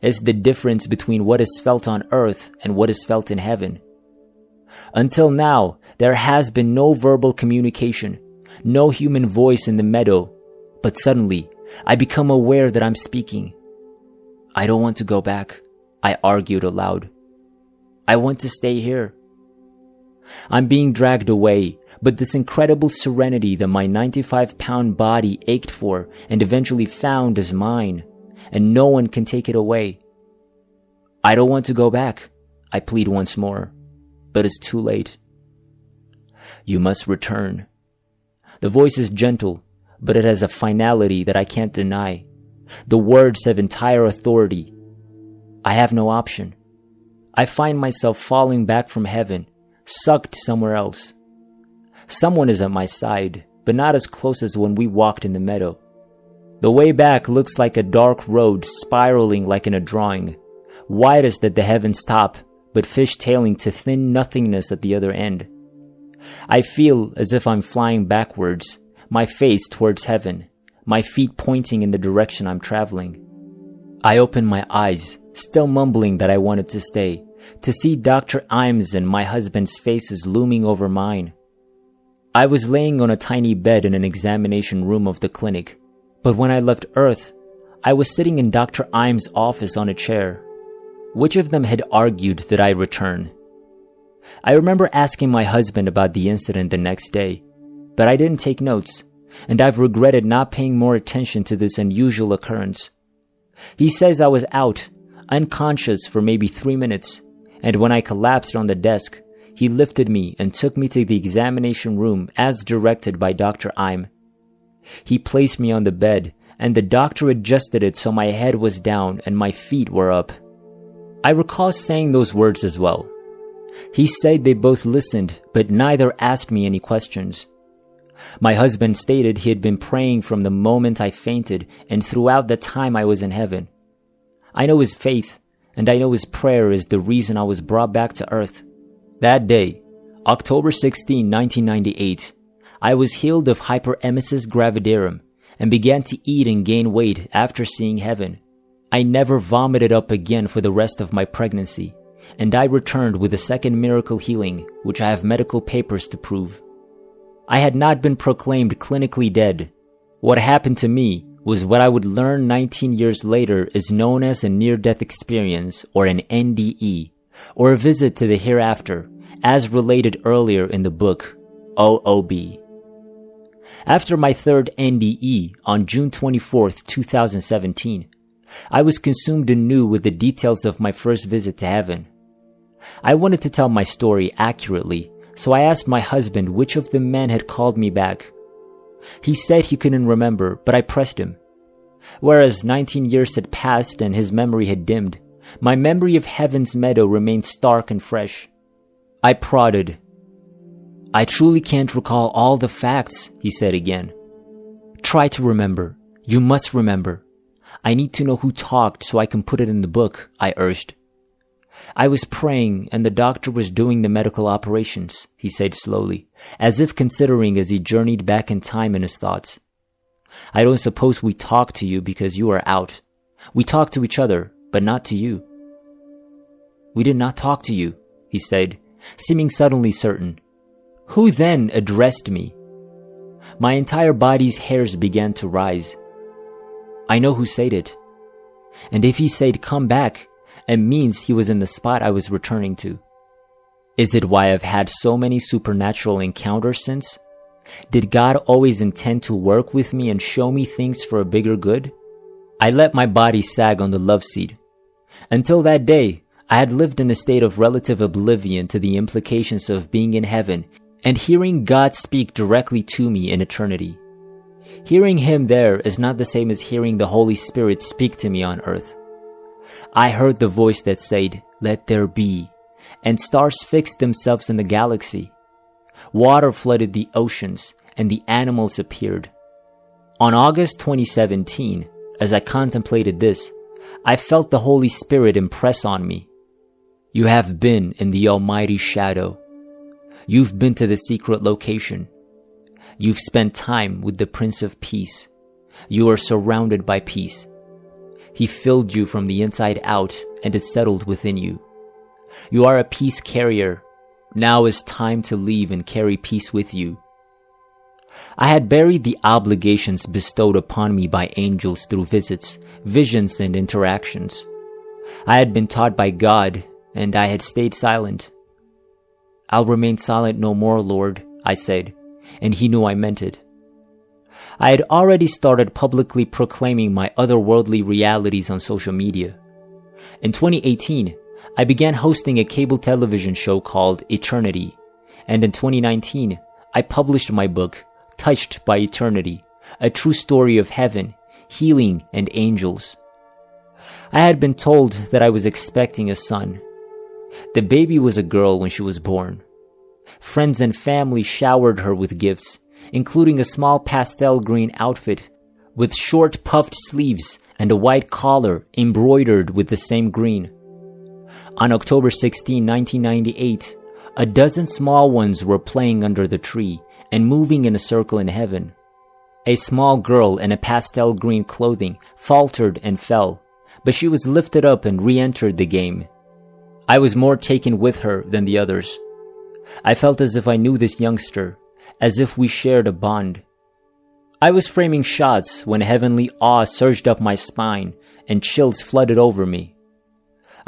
Is the difference between what is felt on earth and what is felt in heaven. Until now, there has been no verbal communication, no human voice in the meadow, but suddenly, I become aware that I'm speaking. I don't want to go back, I argued aloud. I want to stay here. I'm being dragged away, but this incredible serenity that my 95-pound body ached for and eventually found is mine, and no one can take it away. I don't want to go back, I plead once more, but it's too late. You must return. The voice is gentle, but it has a finality that I can't deny. The words have entire authority. I have no option. I find myself falling back from heaven, sucked somewhere else. Someone is at my side, but not as close as when we walked in the meadow. The way back looks like a dark road spiraling like in a drawing, widest at the heaven's top, but fishtailing to thin nothingness at the other end. I feel as if I'm flying backwards, my face towards heaven, my feet pointing in the direction I'm traveling. I open my eyes, still mumbling that I wanted to stay, to see Dr. Imes and my husband's faces looming over mine. I was laying on a tiny bed in an examination room of the clinic, but when I left Earth, I was sitting in Dr. Imes' office on a chair. Which of them had argued that I return? I remember asking my husband about the incident the next day, but I didn't take notes, and I've regretted not paying more attention to this unusual occurrence. He says I was out, unconscious for maybe 3 minutes, And when I collapsed on the desk, he lifted me and took me to the examination room as directed by Dr. Im. He placed me on the bed, and the doctor adjusted it so my head was down and my feet were up. I recall saying those words as well. He said they both listened, but neither asked me any questions. My husband stated he had been praying from the moment I fainted and throughout the time I was in heaven. I know his faith, and I know his prayer is the reason I was brought back to earth. That day, October 16, 1998, I was healed of hyperemesis gravidarum and began to eat and gain weight after seeing heaven. I never vomited up again for the rest of my pregnancy, and I returned with a second miracle healing, which I have medical papers to prove. I had not been proclaimed clinically dead. What happened to me was what I would learn 19 years later is known as a near-death experience, or an NDE, or a visit to the hereafter, as related earlier in the book, OOB. After my third NDE on June 24, 2017, I was consumed anew with the details of my first visit to heaven. I wanted to tell my story accurately, so I asked my husband which of the men had called me back. He said he couldn't remember, but I pressed him. Whereas 19 years had passed and his memory had dimmed, my memory of heaven's meadow remained stark and fresh. I prodded. "I truly can't recall all the facts," he said again. "Try to remember. You must remember. I need to know who talked so I can put it in the book," I urged. "I was praying and the doctor was doing the medical operations," he said slowly, as if considering as he journeyed back in time in his thoughts. "I don't suppose we talked to you because you are out. We talked to each other, but not to you." "We did not talk to you," he said, seeming suddenly certain. Who then addressed me? My entire body's hairs began to rise. I know who said it. And if he said come back, it means he was in the spot I was returning to. Is it why I've had so many supernatural encounters since? Did God always intend to work with me and show me things for a bigger good? I let my body sag on the love seat. Until that day, I had lived in a state of relative oblivion to the implications of being in heaven and hearing God speak directly to me in eternity. Hearing Him there is not the same as hearing the Holy Spirit speak to me on earth. I heard the voice that said, "Let there be," and stars fixed themselves in the galaxy. Water flooded the oceans, and the animals appeared. On August 2017, as I contemplated this, I felt the Holy Spirit impress on me. You have been in the Almighty shadow. You've been to the secret location. You've spent time with the Prince of Peace. You are surrounded by peace. He filled you from the inside out, and it settled within you. You are a peace carrier. Now is time to leave and carry peace with you. I had buried the obligations bestowed upon me by angels through visits, visions, and interactions. I had been taught by God, and I had stayed silent. I'll remain silent no more, Lord, I said, and He knew I meant it. I had already started publicly proclaiming my otherworldly realities on social media. In 2018, I began hosting a cable television show called Eternity, and in 2019, I published my book, Touched by Eternity, a true story of heaven, healing, and angels. I had been told that I was expecting a son. The baby was a girl when she was born. Friends and family showered her with gifts, including a small pastel green outfit with short puffed sleeves and a white collar embroidered with the same green. On October 16, 1998, a dozen small ones were playing under the tree and moving in a circle in heaven. A small girl in a pastel green clothing faltered and fell, but she was lifted up and re-entered the game. I was more taken with her than the others. I felt as if I knew this youngster, as if we shared a bond. I was framing shots when heavenly awe surged up my spine and chills flooded over me.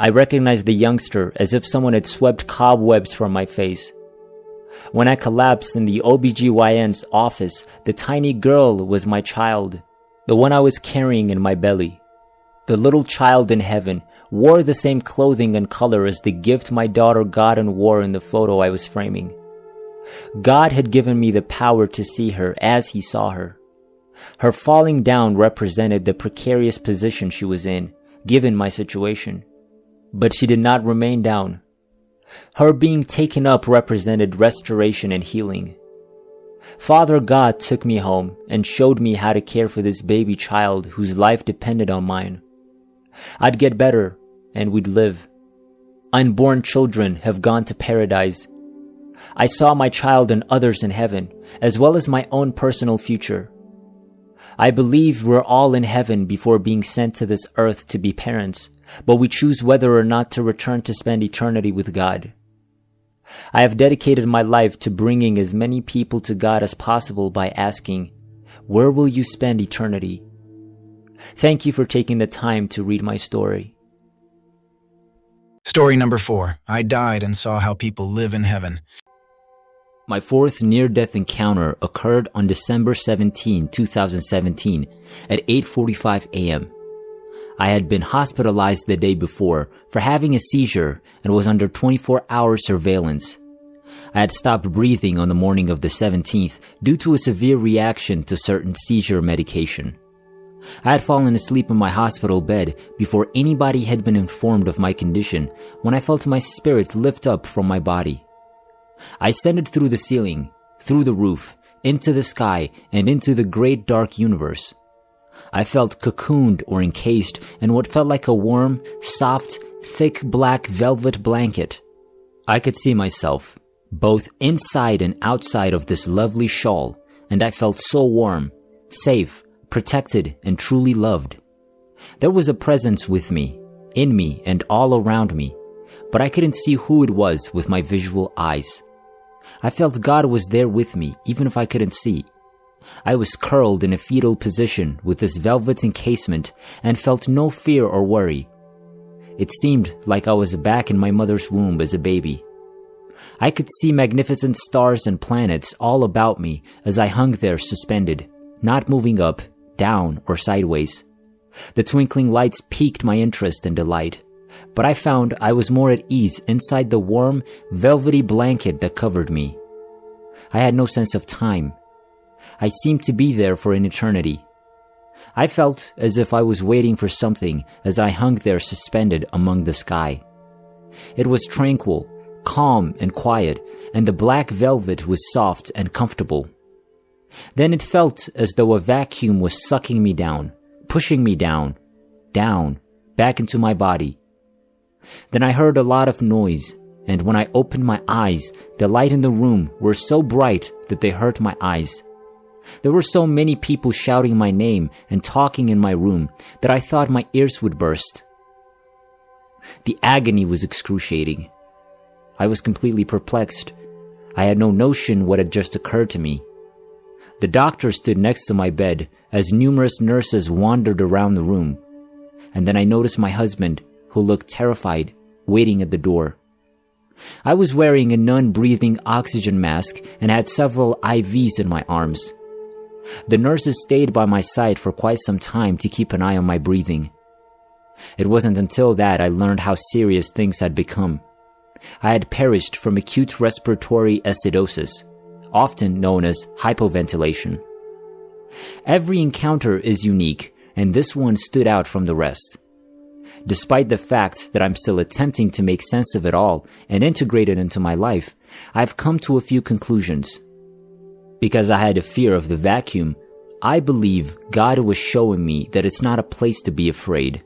I recognized the youngster as if someone had swept cobwebs from my face. When I collapsed in the OBGYN's office, the tiny girl was my child, the one I was carrying in my belly. The little child in heaven wore the same clothing and color as the gift my daughter got and wore in the photo I was framing. God had given me the power to see her as He saw her. Her falling down represented the precarious position she was in, given my situation. But she did not remain down. Her being taken up represented restoration and healing. Father God took me home and showed me how to care for this baby child whose life depended on mine. I'd get better and we'd live. Unborn children have gone to paradise. I saw my child and others in heaven, as well as my own personal future. I believe we're all in heaven before being sent to this earth to be parents, but we choose whether or not to return to spend eternity with God. I have dedicated my life to bringing as many people to God as possible by asking, where will you spend eternity? Thank you for taking the time to read my story. Story number 4. I died and saw how people live in heaven. My fourth near-death encounter occurred on December 17, 2017 at 8:45 a.m. I had been hospitalized the day before for having a seizure and was under 24-hour surveillance. I had stopped breathing on the morning of the 17th due to a severe reaction to certain seizure medication. I had fallen asleep in my hospital bed before anybody had been informed of my condition when I felt my spirit lift up from my body. I ascended through the ceiling, through the roof, into the sky, and into the great dark universe. I felt cocooned or encased in what felt like a warm, soft, thick black velvet blanket. I could see myself, both inside and outside of this lovely shawl, and I felt so warm, safe, protected, and truly loved. There was a presence with me, in me, and all around me, but I couldn't see who it was with my visual eyes. I felt God was there with me, even if I couldn't see. I was curled in a fetal position with this velvet encasement and felt no fear or worry. It seemed like I was back in my mother's womb as a baby. I could see magnificent stars and planets all about me as I hung there suspended, not moving up, down, or sideways. The twinkling lights piqued my interest and delight, but I found I was more at ease inside the warm, velvety blanket that covered me. I had no sense of time. I seemed to be there for an eternity. I felt as if I was waiting for something as I hung there suspended among the sky. It was tranquil, calm, and quiet, and the black velvet was soft and comfortable. Then it felt as though a vacuum was sucking me down, pushing me down, back into my body. Then I heard a lot of noise, and when I opened my eyes, the light in the room were so bright that they hurt my eyes. There were so many people shouting my name and talking in my room that I thought my ears would burst. The agony was excruciating. I was completely perplexed. I had no notion what had just occurred to me. The doctor stood next to my bed as numerous nurses wandered around the room, and then I noticed my husband, who looked terrified, waiting at the door. I was wearing a non-breathing oxygen mask and had several IVs in my arms. The nurses stayed by my side for quite some time to keep an eye on my breathing. It wasn't until that I learned how serious things had become. I had perished from acute respiratory acidosis, often known as hypoventilation. Every encounter is unique, and this one stood out from the rest. Despite the fact that I'm still attempting to make sense of it all and integrate it into my life, I've come to a few conclusions. Because I had a fear of the vacuum, I believe God was showing me that it's not a place to be afraid.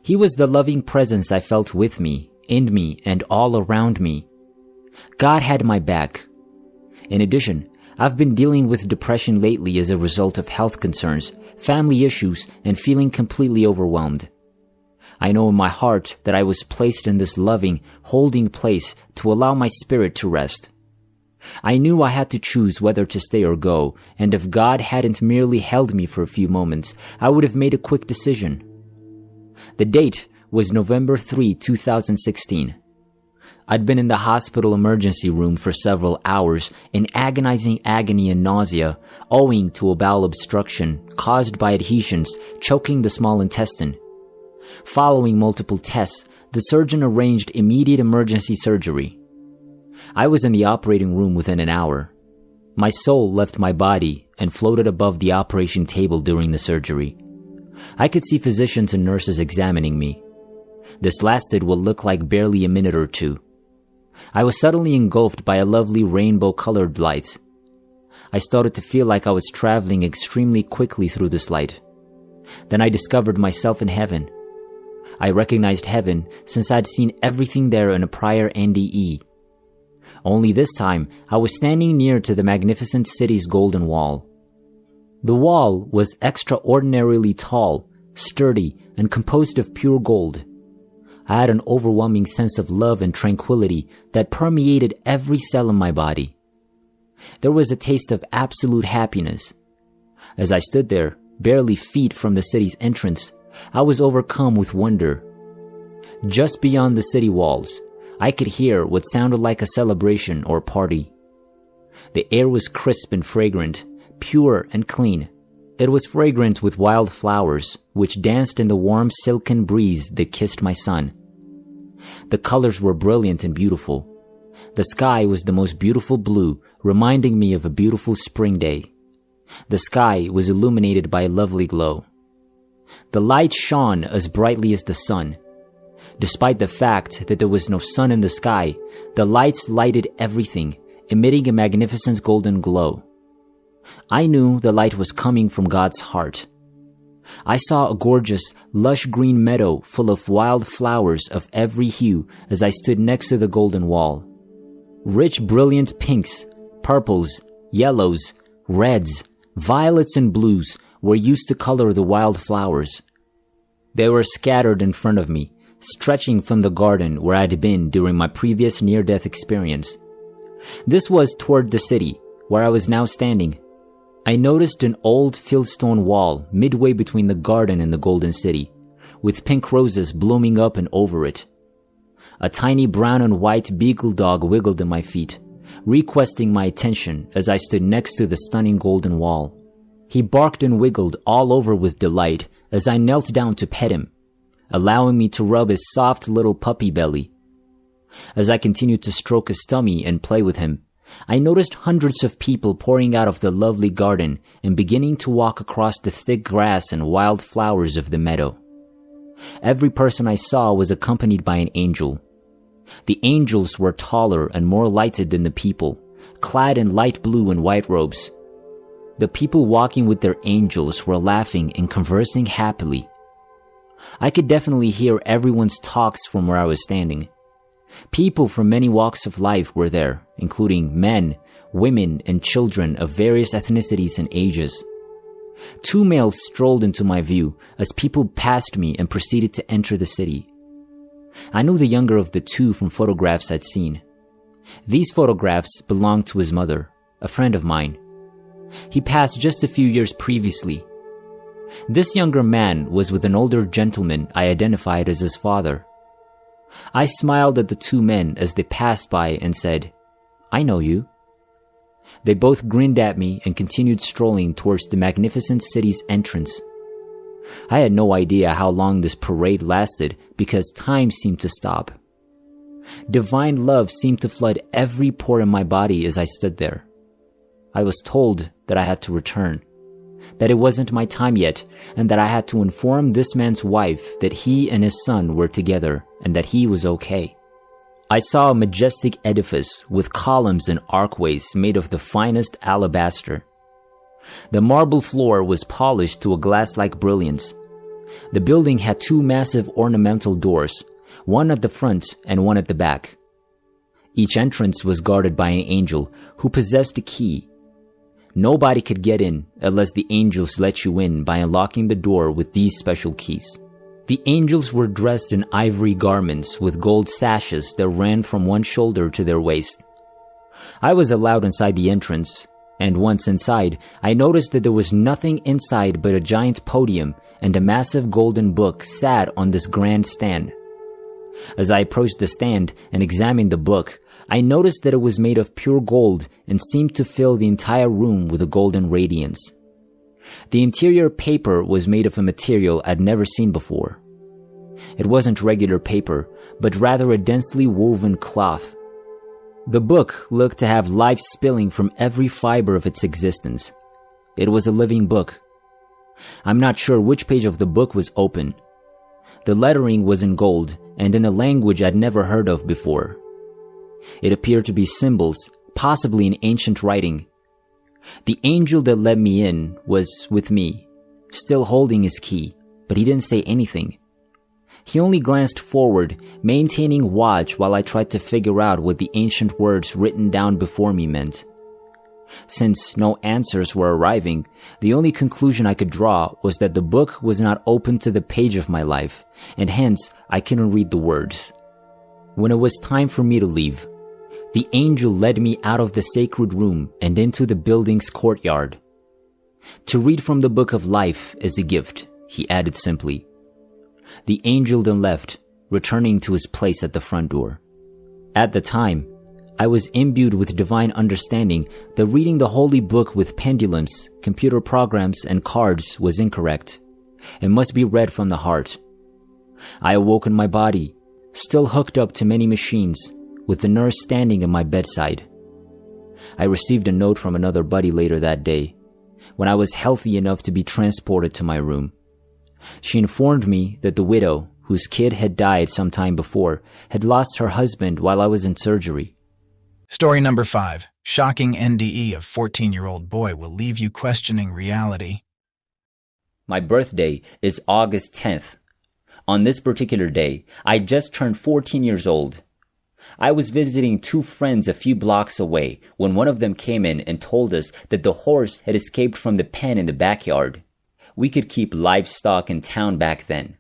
He was the loving presence I felt with me, in me, and all around me. God had my back. In addition, I've been dealing with depression lately as a result of health concerns, family issues, and feeling completely overwhelmed. I know in my heart that I was placed in this loving, holding place to allow my spirit to rest. I knew I had to choose whether to stay or go, and if God hadn't merely held me for a few moments, I would have made a quick decision. The date was November 3, 2016. I'd been in the hospital emergency room for several hours in agonizing agony and nausea owing to a bowel obstruction caused by adhesions choking the small intestine. Following multiple tests, the surgeon arranged immediate emergency surgery. I was in the operating room within an hour. My soul left my body and floated above the operation table during the surgery. I could see physicians and nurses examining me. This lasted what looked like barely a minute or two. I was suddenly engulfed by a lovely rainbow-colored light. I started to feel like I was traveling extremely quickly through this light. Then I discovered myself in heaven. I recognized heaven since I'd seen everything there in a prior NDE. Only this time, I was standing near to the magnificent city's golden wall. The wall was extraordinarily tall, sturdy, and composed of pure gold. I had an overwhelming sense of love and tranquility that permeated every cell in my body. There was a taste of absolute happiness. As I stood there, barely feet from the city's entrance, I was overcome with wonder. Just beyond the city walls, I could hear what sounded like a celebration or party. The air was crisp and fragrant, pure and clean. It was fragrant with wild flowers, which danced in the warm silken breeze that kissed my son. The colors were brilliant and beautiful. The sky was the most beautiful blue, reminding me of a beautiful spring day. The sky was illuminated by a lovely glow. The light shone as brightly as the sun. Despite the fact that there was no sun in the sky, the lights lighted everything, emitting a magnificent golden glow. I knew the light was coming from God's heart. I saw a gorgeous, lush green meadow full of wild flowers of every hue as I stood next to the golden wall. Rich, brilliant pinks, purples, yellows, reds, violets, and blues were used to color the wild flowers. They were scattered in front of me, stretching from the garden where I'd been during my previous near-death experience. This was toward the city, where I was now standing. I noticed an old fieldstone wall midway between the garden and the golden city, with pink roses blooming up and over it. A tiny brown and white beagle dog wiggled at my feet, requesting my attention as I stood next to the stunning golden wall. He barked and wiggled all over with delight as I knelt down to pet him, allowing me to rub his soft little puppy belly. As I continued to stroke his tummy and play with him, I noticed hundreds of people pouring out of the lovely garden and beginning to walk across the thick grass and wild flowers of the meadow. Every person I saw was accompanied by an angel. The angels were taller and more lighted than the people, clad in light blue and white robes. The people walking with their angels were laughing and conversing happily. I could definitely hear everyone's talks from where I was standing. People from many walks of life were there, including men, women, and children of various ethnicities and ages. 2 males strolled into my view as people passed me and proceeded to enter the city. I knew the younger of the 2 from photographs I'd seen. These photographs belonged to his mother, a friend of mine. He passed just a few years previously. This younger man was with an older gentleman I identified as his father. I smiled at the 2 men as they passed by and said, "I know you." They both grinned at me and continued strolling towards the magnificent city's entrance. I had no idea how long this parade lasted because time seemed to stop. Divine love seemed to flood every pore in my body as I stood there. I was told that I had to return, that it wasn't my time yet, and that I had to inform this man's wife that he and his son were together and that he was okay. I saw a majestic edifice with columns and archways made of the finest alabaster. The marble floor was polished to a glass-like brilliance. The building had 2 massive ornamental doors, one at the front and one at the back. Each entrance was guarded by an angel who possessed a key. Nobody could get in unless the angels let you in by unlocking the door with these special keys. The angels were dressed in ivory garments with gold sashes that ran from one shoulder to their waist. I was allowed inside the entrance, and once inside, I noticed that there was nothing inside but a giant podium and a massive golden book sat on this grand stand. As I approached the stand and examined the book, I noticed that it was made of pure gold and seemed to fill the entire room with a golden radiance. The interior paper was made of a material I'd never seen before. It wasn't regular paper, but rather a densely woven cloth. The book looked to have life spilling from every fiber of its existence. It was a living book. I'm not sure which page of the book was open. The lettering was in gold and in a language I'd never heard of before. It appeared to be symbols, possibly in ancient writing. The angel that let me in was with me, still holding his key, but he didn't say anything. He only glanced forward, maintaining watch while I tried to figure out what the ancient words written down before me meant. Since no answers were arriving, the only conclusion I could draw was that the book was not open to the page of my life, and hence I couldn't read the words. When it was time for me to leave, the angel led me out of the sacred room and into the building's courtyard. To read from the book of life is a gift, he added simply. The angel then left, returning to his place at the front door. At the time, I was imbued with divine understanding that reading the holy book with pendulums, computer programs, and cards was incorrect. It must be read from the heart. I awoke in my body, still hooked up to many machines, with the nurse standing at my bedside. I received a note from another buddy later that day, when I was healthy enough to be transported to my room. She informed me that the widow, whose kid had died some time before, had lost her husband while I was in surgery. Story number 5. Shocking NDE of 14-year-old boy will leave you questioning reality. My birthday is August 10th. On this particular day, I just turned 14 years old. I was visiting 2 friends a few blocks away when one of them came in and told us that the horse had escaped from the pen in the backyard. We could keep livestock in town back then.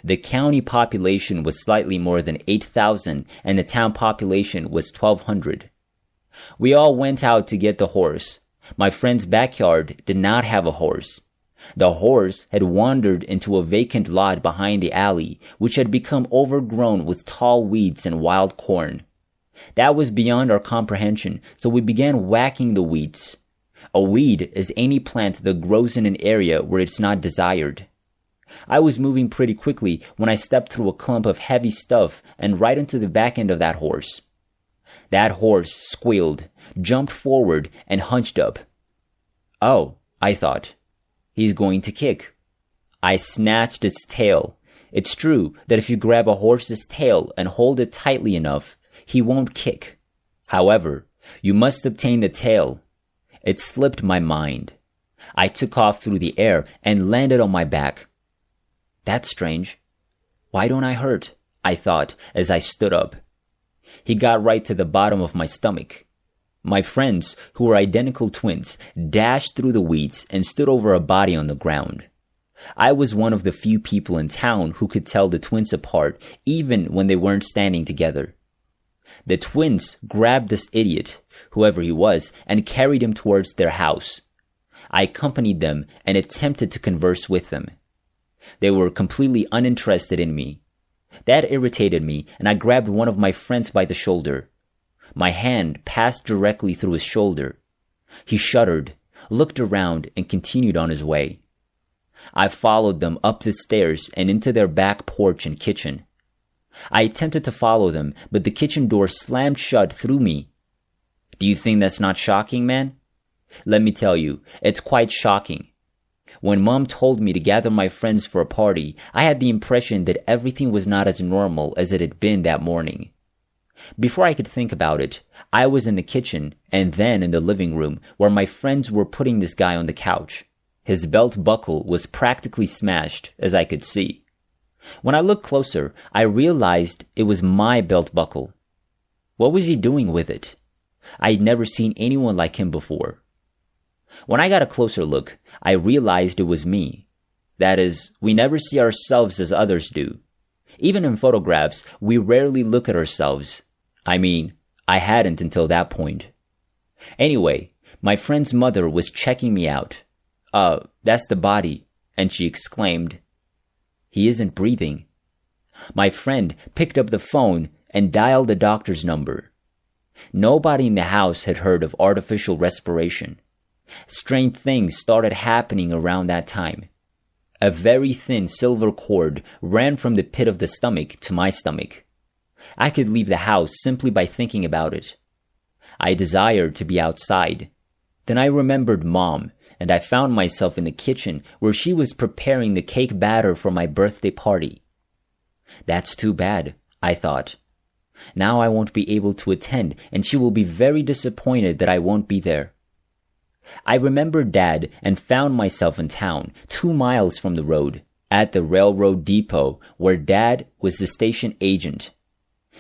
The county population was slightly more than 8,000 and the town population was 1,200. We all went out to get the horse. My friend's backyard did not have a horse. The horse had wandered into a vacant lot behind the alley, which had become overgrown with tall weeds and wild corn. That was beyond our comprehension, so we began whacking the weeds. A weed is any plant that grows in an area where it's not desired. I was moving pretty quickly when I stepped through a clump of heavy stuff and right into the back end of that horse. That horse squealed, jumped forward, and hunched up. Oh, I thought, he's going to kick. I snatched its tail. It's true that if you grab a horse's tail and hold it tightly enough, he won't kick. However, you must obtain the tail. It slipped my mind. I took off through the air and landed on my back. That's strange. Why don't I hurt? I thought as I stood up. He got right to the bottom of my stomach. My friends, who were identical twins, dashed through the weeds and stood over a body on the ground. I was one of the few people in town who could tell the twins apart, even when they weren't standing together. The twins grabbed this idiot, whoever he was, and carried him towards their house. I accompanied them and attempted to converse with them. They were completely uninterested in me. That irritated me, and I grabbed one of my friends by the shoulder. My hand passed directly through his shoulder. He shuddered, looked around, and continued on his way. I followed them up the stairs and into their back porch and kitchen. I attempted to follow them, but the kitchen door slammed shut through me. Do you think that's not shocking, man? Let me tell you, it's quite shocking. When Mom told me to gather my friends for a party, I had the impression that everything was not as normal as it had been that morning. Before I could think about it, I was in the kitchen and then in the living room where my friends were putting this guy on the couch. His belt buckle was practically smashed, as I could see. When I looked closer, I realized it was my belt buckle. What was he doing with it? I had never seen anyone like him before. When I got a closer look, I realized it was me. That is, we never see ourselves as others do. Even in photographs, we rarely look at ourselves. I mean, I hadn't until that point. Anyway, my friend's mother was checking me out. That's the body, and she exclaimed, "He isn't breathing." My friend picked up the phone and dialed the doctor's number. Nobody in the house had heard of artificial respiration. Strange things started happening around that time. A very thin silver cord ran from the pit of the stomach to my stomach. I could leave the house simply by thinking about it. I desired to be outside. Then I remembered Mom, and I found myself in the kitchen where she was preparing the cake batter for my birthday party. That's too bad, I thought. Now I won't be able to attend, and she will be very disappointed that I won't be there. I remembered Dad and found myself in town, 2 miles from the road, at the railroad depot where Dad was the station agent.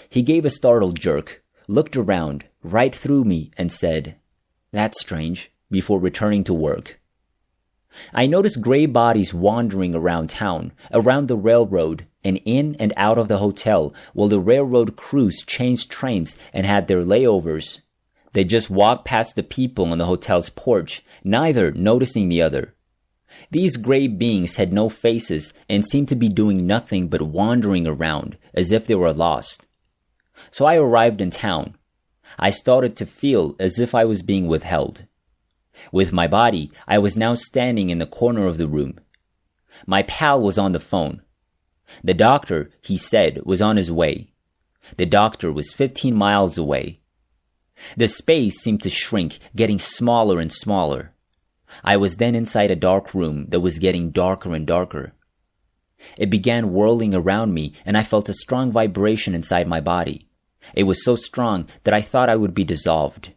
He gave a startled jerk, looked around, right through me, and said, "That's strange," before returning to work. I noticed gray bodies wandering around town, around the railroad, and in and out of the hotel while the railroad crews changed trains and had their layovers. They just walked past the people on the hotel's porch, neither noticing the other. These gray beings had no faces and seemed to be doing nothing but wandering around, as if they were lost. So I arrived in town. I started to feel as if I was being withheld. With my body, I was now standing in the corner of the room. My pal was on the phone. The doctor, he said, was on his way. The doctor was 15 miles away. The space seemed to shrink, getting smaller and smaller. I was then inside a dark room that was getting darker and darker. It began whirling around me, and I felt a strong vibration inside my body. It was so strong that I thought I would be dissolved.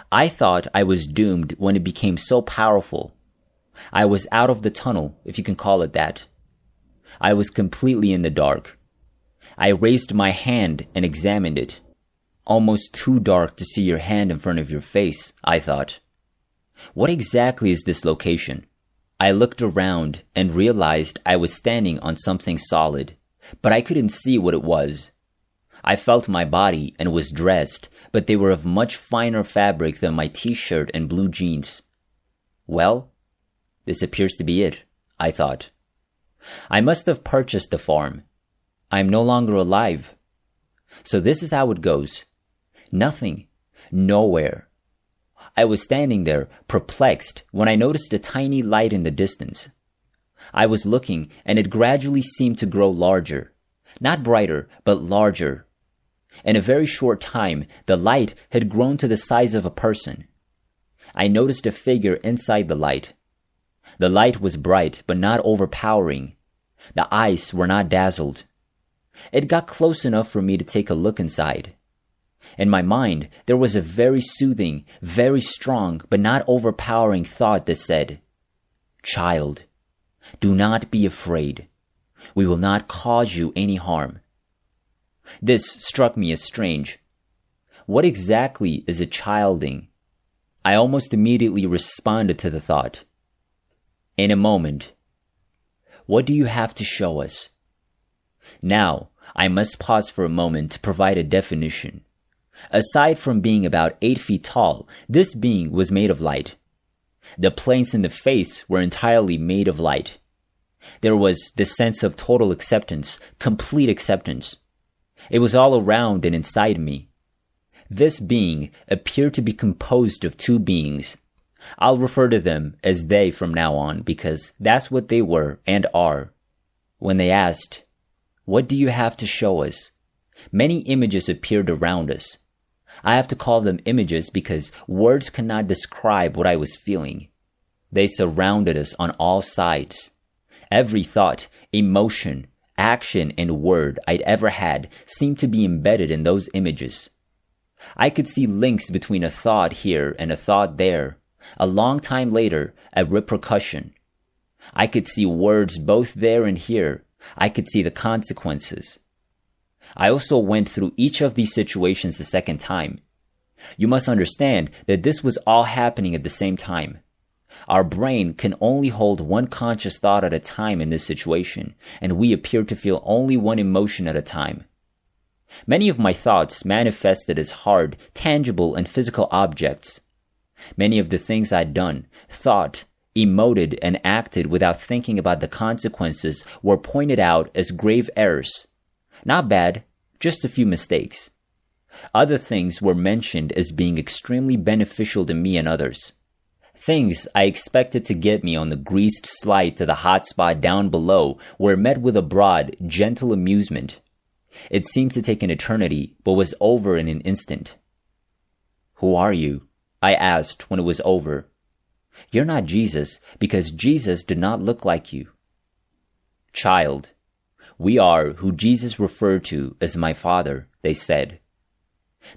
I thought I was doomed when it became so powerful. I was out of the tunnel, if you can call it that. I was completely in the dark. I raised my hand and examined it. Almost too dark to see your hand in front of your face, I thought. What exactly is this location? I looked around and realized I was standing on something solid, but I couldn't see what it was. I felt my body and was dressed, but they were of much finer fabric than my t-shirt and blue jeans. Well, this appears to be it, I thought. I must have purchased the farm. I am no longer alive. So this is how it goes. Nothing. Nowhere. I was standing there, perplexed, when I noticed a tiny light in the distance. I was looking, and it gradually seemed to grow larger. Not brighter, but larger. In a very short time, the light had grown to the size of a person. I noticed a figure inside the light. The light was bright, but not overpowering. The eyes were not dazzled. It got close enough for me to take a look inside. In my mind, there was a very soothing, very strong, but not overpowering thought that said, "Child, do not be afraid. We will not cause you any harm." This struck me as strange. What exactly is a childing? I almost immediately responded to the thought. In a moment. What do you have to show us? Now, I must pause for a moment to provide a definition. Aside from being about 8 feet tall, this being was made of light. The planes in the face were entirely made of light. There was the sense of total acceptance, complete acceptance. It was all around and inside me. This being appeared to be composed of 2 beings. I'll refer to them as they from now on because that's what they were and are. When they asked, "What do you have to show us?" many images appeared around us. I have to call them images because words cannot describe what I was feeling. They surrounded us on all sides. Every thought, emotion, action, and word I'd ever had seemed to be embedded in those images. I could see links between a thought here and a thought there. A long time later, a repercussion. I could see words both there and here. I could see the consequences. I also went through each of these situations a second time. You must understand that this was all happening at the same time. Our brain can only hold one conscious thought at a time in this situation, and we appear to feel only one emotion at a time. Many of my thoughts manifested as hard, tangible, and physical objects. Many of the things I'd done, thought, emoted, and acted without thinking about the consequences were pointed out as grave errors. Not bad, just a few mistakes. Other things were mentioned as being extremely beneficial to me and others. Things I expected to get me on the greased slide to the hot spot down below were met with a broad, gentle amusement. It seemed to take an eternity, but was over in an instant. "Who are you?" I asked when it was over. "You're not Jesus, because Jesus did not look like you." "Child, we are who Jesus referred to as my Father," they said.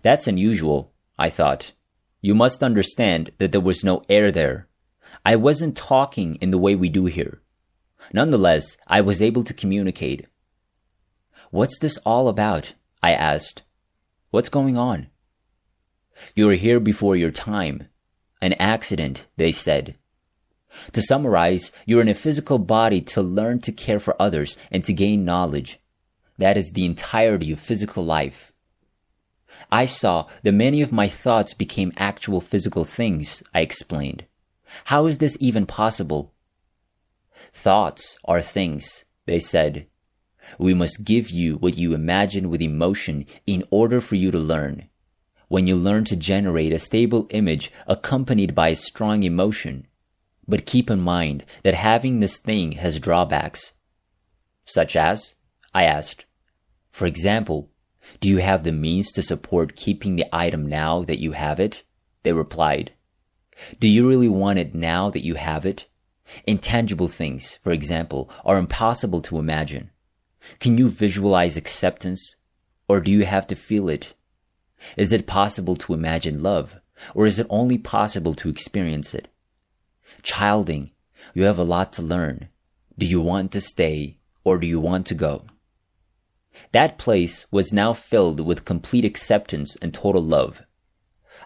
"That's unusual," I thought. "You must understand that there was no air there. I wasn't talking in the way we do here. Nonetheless, I was able to communicate." "What's this all about?" I asked. "What's going on?" "You're here before your time. An accident," they said. "To summarize, you're in a physical body to learn to care for others and to gain knowledge. That is the entirety of physical life." I saw that many of my thoughts became actual physical things, I explained. "How is this even possible?" "Thoughts are things," they said. "We must give you what you imagine with emotion in order for you to learn. When you learn to generate a stable image accompanied by a strong emotion. But keep in mind that having this thing has drawbacks." "Such as?" I asked. "For example, do you have the means to support keeping the item now that you have it?" They replied. "Do you really want it now that you have it? Intangible things, for example, are impossible to imagine. Can you visualize acceptance? Or do you have to feel it? Is it possible to imagine love? Or is it only possible to experience it? Childing, you have a lot to learn. Do you want to stay or do you want to go?" That place was now filled with complete acceptance and total love.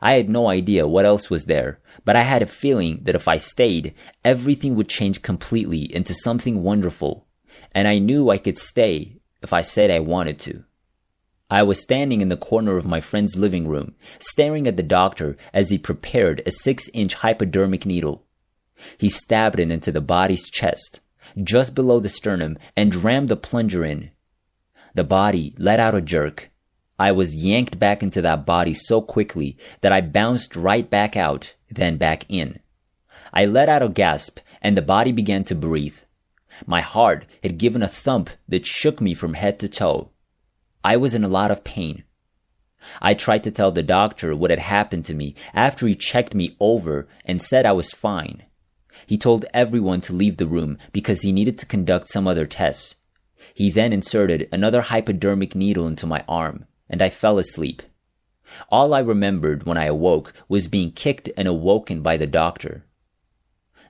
I had no idea what else was there, but I had a feeling that if I stayed, everything would change completely into something wonderful, and I knew I could stay if I said I wanted to. I was standing in the corner of my friend's living room, staring at the doctor as he prepared a 6-inch hypodermic needle. He stabbed it into the body's chest, just below the sternum, and rammed the plunger in. The body let out a jerk. I was yanked back into that body so quickly that I bounced right back out, then back in. I let out a gasp, and the body began to breathe. My heart had given a thump that shook me from head to toe. I was in a lot of pain. I tried to tell the doctor what had happened to me after he checked me over and said I was fine. He told everyone to leave the room because he needed to conduct some other tests. He then inserted another hypodermic needle into my arm, and I fell asleep. All I remembered when I awoke was being kicked and awoken by the doctor.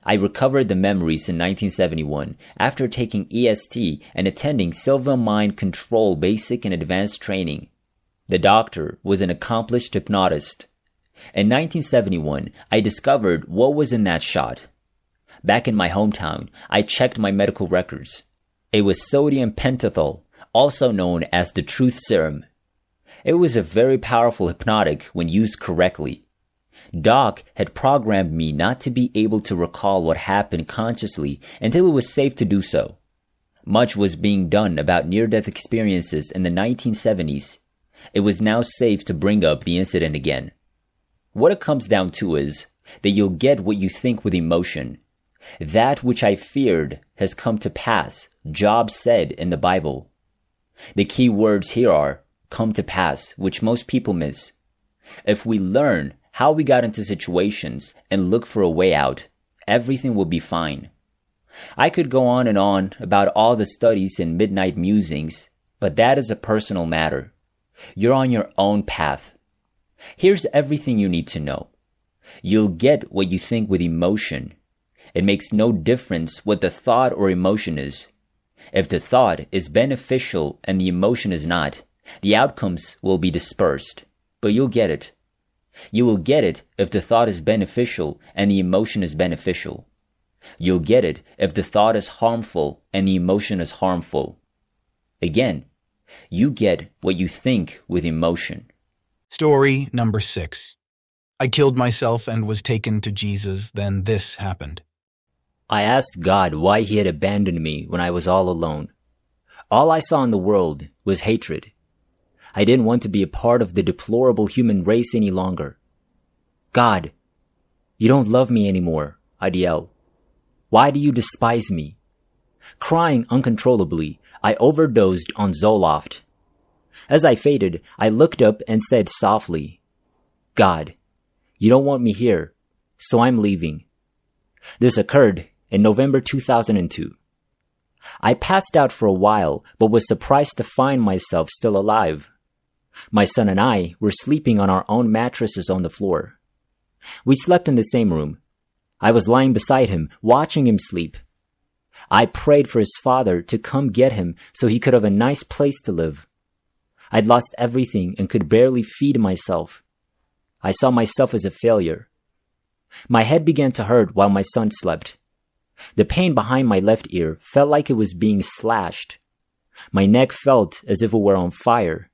I recovered the memories in 1971 after taking EST and attending Silva Mind Control Basic and Advanced Training. The doctor was an accomplished hypnotist. In 1971, I discovered what was in that shot. Back in my hometown, I checked my medical records. It was sodium pentothal, also known as the truth serum. It was a very powerful hypnotic when used correctly. Doc had programmed me not to be able to recall what happened consciously until it was safe to do so. Much was being done about near-death experiences in the 1970s. It was now safe to bring up the incident again. What it comes down to is that you'll get what you think with emotion. That which I feared has come to pass, Job said in the Bible. The key words here are come to pass, which most people miss. If we learn how we got into situations and look for a way out, everything will be fine. I could go on and on about all the studies and midnight musings, but that is a personal matter. You're on your own path. Here's everything you need to know. You'll get what you think with emotion. It makes no difference what the thought or emotion is. If the thought is beneficial and the emotion is not, the outcomes will be dispersed, but you'll get it. You will get it if the thought is beneficial and the emotion is beneficial. You'll get it if the thought is harmful and the emotion is harmful. Again, you get what you think with emotion. Story number 6. I killed myself and was taken to Jesus, then this happened. I asked God why he had abandoned me when I was all alone. All I saw in the world was hatred. I didn't want to be a part of the deplorable human race any longer. God, You don't love me anymore, I'd yell. Why do you despise me? Crying uncontrollably, I overdosed on Zoloft. As I faded, I looked up and said softly, God, you don't want me here, so I'm leaving. This occurred in November 2002. I passed out for a while, but was surprised to find myself still alive. My son and I were sleeping on our own mattresses on the floor. We slept in the same room. I was lying beside him, watching him sleep. I prayed for his father to come get him so he could have a nice place to live. I'd lost everything and could barely feed myself. I saw myself as a failure. My head began to hurt while my son slept. The pain behind my left ear felt like it was being slashed. My neck felt as if it were on fire.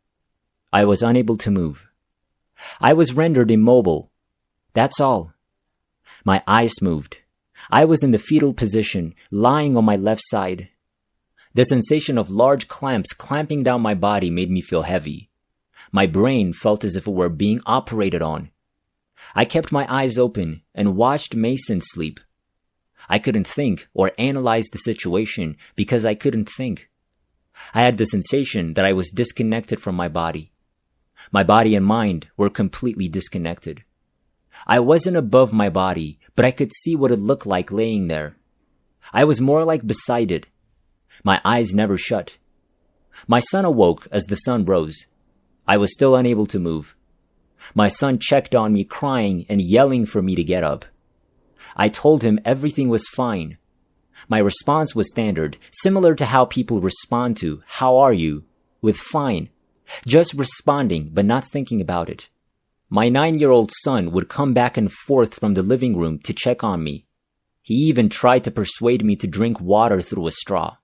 I was unable to move. I was rendered immobile. That's all. My eyes moved. I was in the fetal position, lying on my left side. The sensation of large clamps clamping down my body made me feel heavy. My brain felt as if it were being operated on. I kept my eyes open and watched Mason sleep. I couldn't think or analyze the situation because I couldn't think. I had the sensation that I was disconnected from my body. My body and mind were completely disconnected. I wasn't above my body, but I could see what it looked like laying there. I was more like beside it. My eyes never shut. My son awoke as the sun rose. I was still unable to move. My son checked on me, crying and yelling for me to get up. I told him everything was fine. My response was standard, similar to how people respond to, "How are you?" with "fine." Just responding, but not thinking about it. My 9-year-old son would come back and forth from the living room to check on me. He even tried to persuade me to drink water through a straw.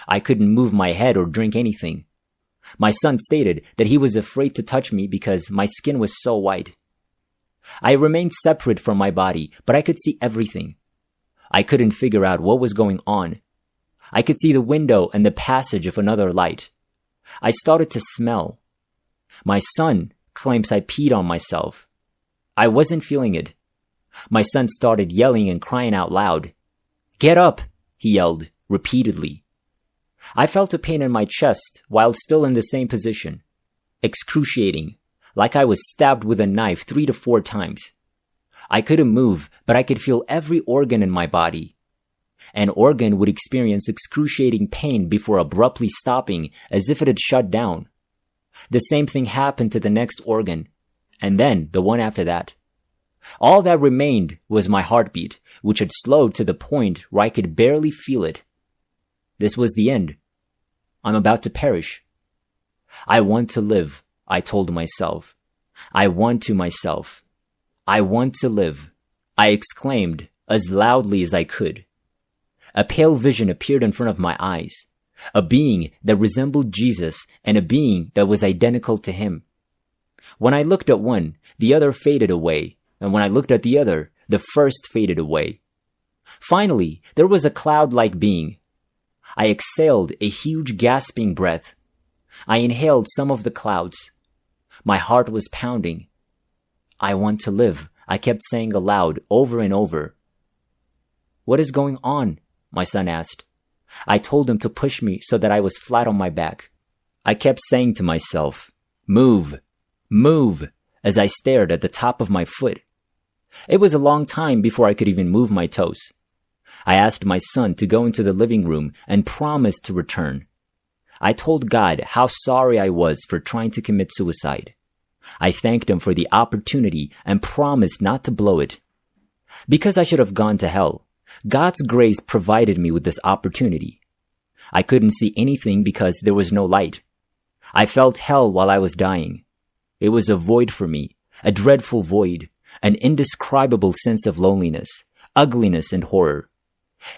I couldn't move my head or drink anything. My son stated that he was afraid to touch me because my skin was so white. I remained separate from my body, but I could see everything. I couldn't figure out what was going on. I could see the window and the passage of another light. I started to smell. My son claims I peed on myself. I wasn't feeling it. My son started yelling and crying out loud. "Get up!" he yelled repeatedly. I felt a pain in my chest while still in the same position. Excruciating, like I was stabbed with a knife 3 to 4 times. I couldn't move, but I could feel every organ in my body. An organ would experience excruciating pain before abruptly stopping as if it had shut down. The same thing happened to the next organ, and then the one after that. All that remained was my heartbeat, which had slowed to the point where I could barely feel it. This was the end. I'm about to perish. I want to live, I told myself. I want to myself. I want to live, I exclaimed as loudly as I could. A pale vision appeared in front of my eyes. A being that resembled Jesus and a being that was identical to him. When I looked at one, the other faded away, and when I looked at the other, the first faded away. Finally, there was a cloud-like being. I exhaled a huge gasping breath. I inhaled some of the clouds. My heart was pounding. I want to live, I kept saying aloud over and over. What is going on? My son asked. I told him to push me so that I was flat on my back. I kept saying to myself, "Move, move," as I stared at the top of my foot. It was a long time before I could even move my toes. I asked my son to go into the living room and promised to return. I told God how sorry I was for trying to commit suicide. I thanked him for the opportunity and promised not to blow it. Because I should have gone to hell, God's grace provided me with this opportunity. I couldn't see anything because there was no light. I felt hell while I was dying. It was a void for me, a dreadful void, an indescribable sense of loneliness, ugliness, and horror.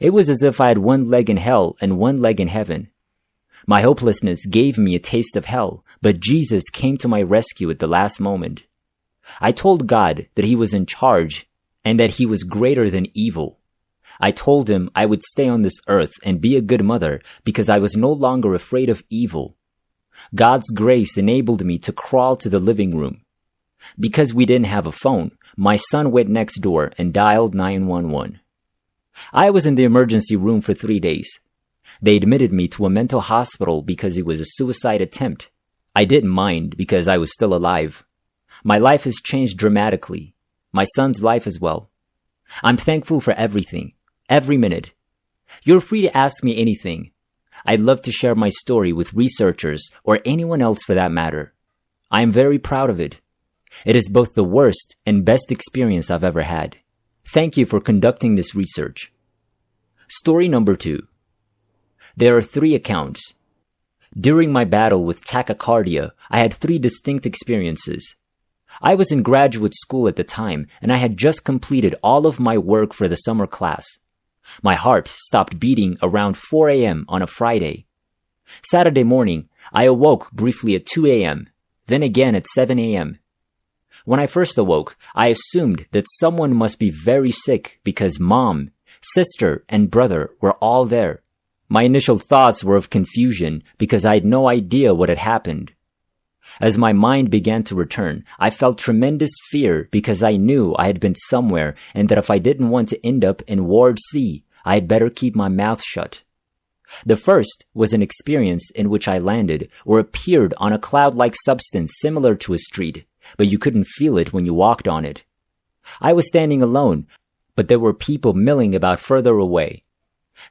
It was as if I had one leg in hell and one leg in heaven. My hopelessness gave me a taste of hell, but Jesus came to my rescue at the last moment. I told God that he was in charge and that he was greater than evil. I told him I would stay on this earth and be a good mother because I was no longer afraid of evil. God's grace enabled me to crawl to the living room. Because we didn't have a phone, my son went next door and dialed 911. I was in the emergency room for 3 days. They admitted me to a mental hospital because it was a suicide attempt. I didn't mind because I was still alive. My life has changed dramatically. My son's life as well. I'm thankful for everything, every minute. You're free to ask me anything. I'd love to share my story with researchers or anyone else for that matter. I am very proud of it. It is both the worst and best experience I've ever had. Thank you for conducting this research. Story number 2. There are 3 accounts. During my battle with tachycardia, I had 3 distinct experiences. I was in graduate school at the time, and I had just completed all of my work for the summer class. My heart stopped beating around 4 a.m. on a Friday. Saturday morning, I awoke briefly at 2 a.m., then again at 7 a.m. When I first awoke, I assumed that someone must be very sick because mom, sister, and brother were all there. My initial thoughts were of confusion because I had no idea what had happened. As my mind began to return, I felt tremendous fear because I knew I had been somewhere and that if I didn't want to end up in Ward C, I had better keep my mouth shut. The first was an experience in which I landed or appeared on a cloud-like substance similar to a street, but you couldn't feel it when you walked on it. I was standing alone, but there were people milling about further away.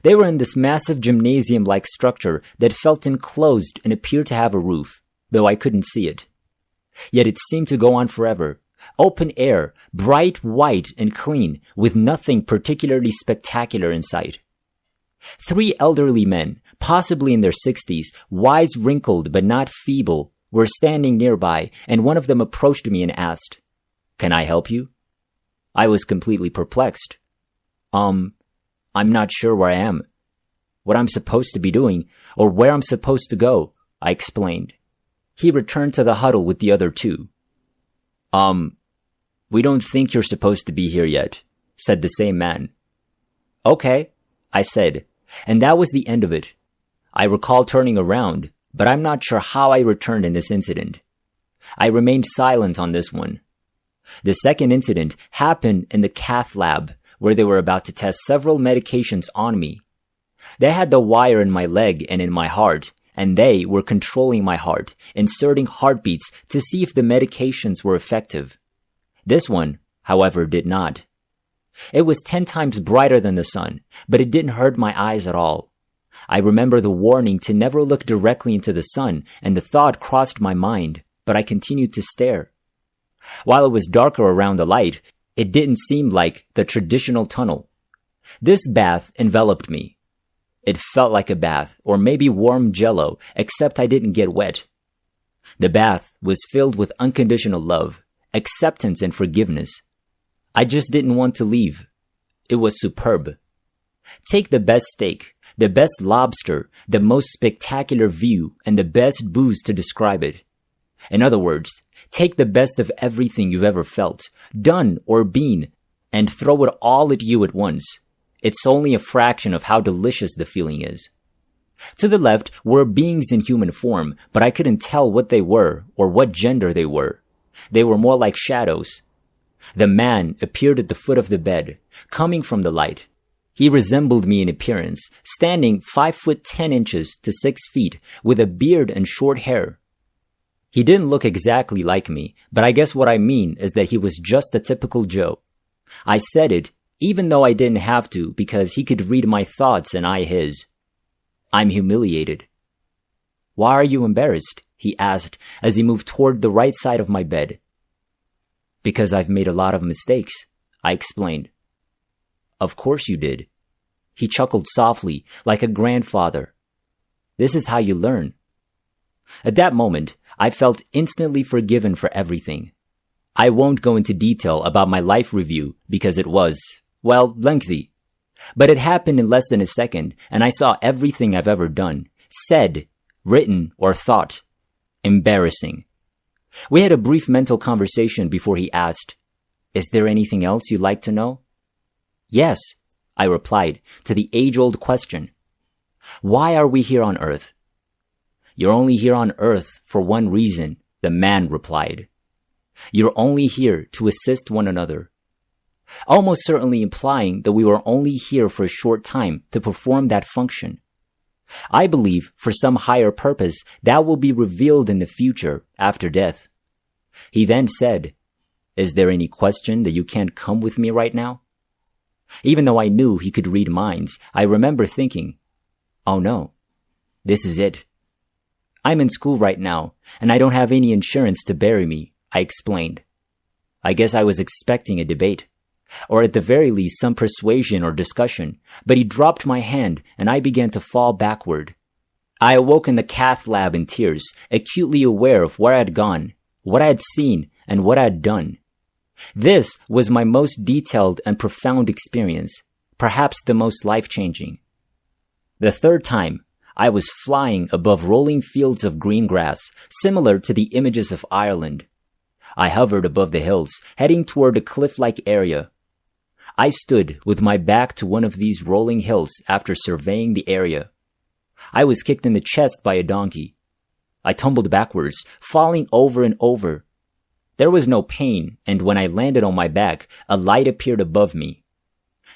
They were in this massive gymnasium-like structure that felt enclosed and appeared to have a roof, though I couldn't see it. Yet it seemed to go on forever. Open air, bright white and clean, with nothing particularly spectacular in sight. 3 elderly men, possibly in their 60s, wise wrinkled but not feeble, were standing nearby, and one of them approached me and asked, "Can I help you?" I was completely perplexed. I'm not sure where I am, what I'm supposed to be doing, or where I'm supposed to go, I explained. He returned to the huddle with the other 2. We don't think you're supposed to be here yet, said the same man. Okay, I said, and that was the end of it. I recall turning around, but I'm not sure how I returned in this incident. I remained silent on this one. The second incident happened in the cath lab, where they were about to test several medications on me. They had the wire in my leg and in my heart, and they were controlling my heart, inserting heartbeats to see if the medications were effective. This one, however, did not. It was 10 times brighter than the sun, but it didn't hurt my eyes at all. I remember the warning to never look directly into the sun, and the thought crossed my mind, but I continued to stare. While it was darker around the light, it didn't seem like the traditional tunnel. This bath enveloped me. It felt like a bath, or maybe warm jello, except I didn't get wet. The bath was filled with unconditional love, acceptance, and forgiveness. I just didn't want to leave. It was superb. Take the best steak, the best lobster, the most spectacular view, and the best booze to describe it. In other words, take the best of everything you've ever felt, done, or been, and throw it all at you at once. It's only a fraction of how delicious the feeling is. To the left were beings in human form, but I couldn't tell what they were or what gender they were. They were more like shadows. The man appeared at the foot of the bed, coming from the light. He resembled me in appearance, standing 5'10" to 6 feet, with a beard and short hair. He didn't look exactly like me, but I guess what I mean is that he was just a typical Joe. I said it, even though I didn't have to, because he could read my thoughts and I his. I'm humiliated. Why are you embarrassed? He asked as he moved toward the right side of my bed. Because I've made a lot of mistakes, I explained. Of course you did. He chuckled softly, like a grandfather. This is how you learn. At that moment, I felt instantly forgiven for everything. I won't go into detail about my life review because it was, well, lengthy. But it happened in less than a second, and I saw everything I've ever done, said, written, or thought. Embarrassing. We had a brief mental conversation before he asked, "Is there anything else you'd like to know?" Yes, I replied to the age-old question. Why are we here on Earth? You're only here on Earth for one reason, the man replied. You're only here to assist one another. Almost certainly implying that we were only here for a short time to perform that function. I believe for some higher purpose that will be revealed in the future after death. He then said, "Is there any question that you can't come with me right now?" Even though I knew he could read minds, I remember thinking, oh no, this is it. I'm in school right now, and I don't have any insurance to bury me, I explained. I guess I was expecting a debate, or at the very least some persuasion or discussion, but he dropped my hand and I began to fall backward. I awoke in the cath lab in tears, acutely aware of where I had gone, what I had seen, and what I had done. This was my most detailed and profound experience, perhaps the most life-changing. The third time, I was flying above rolling fields of green grass, similar to the images of Ireland. I hovered above the hills, heading toward a cliff-like area. I stood with my back to one of these rolling hills after surveying the area. I was kicked in the chest by a donkey. I tumbled backwards, falling over and over. There was no pain, and when I landed on my back, a light appeared above me.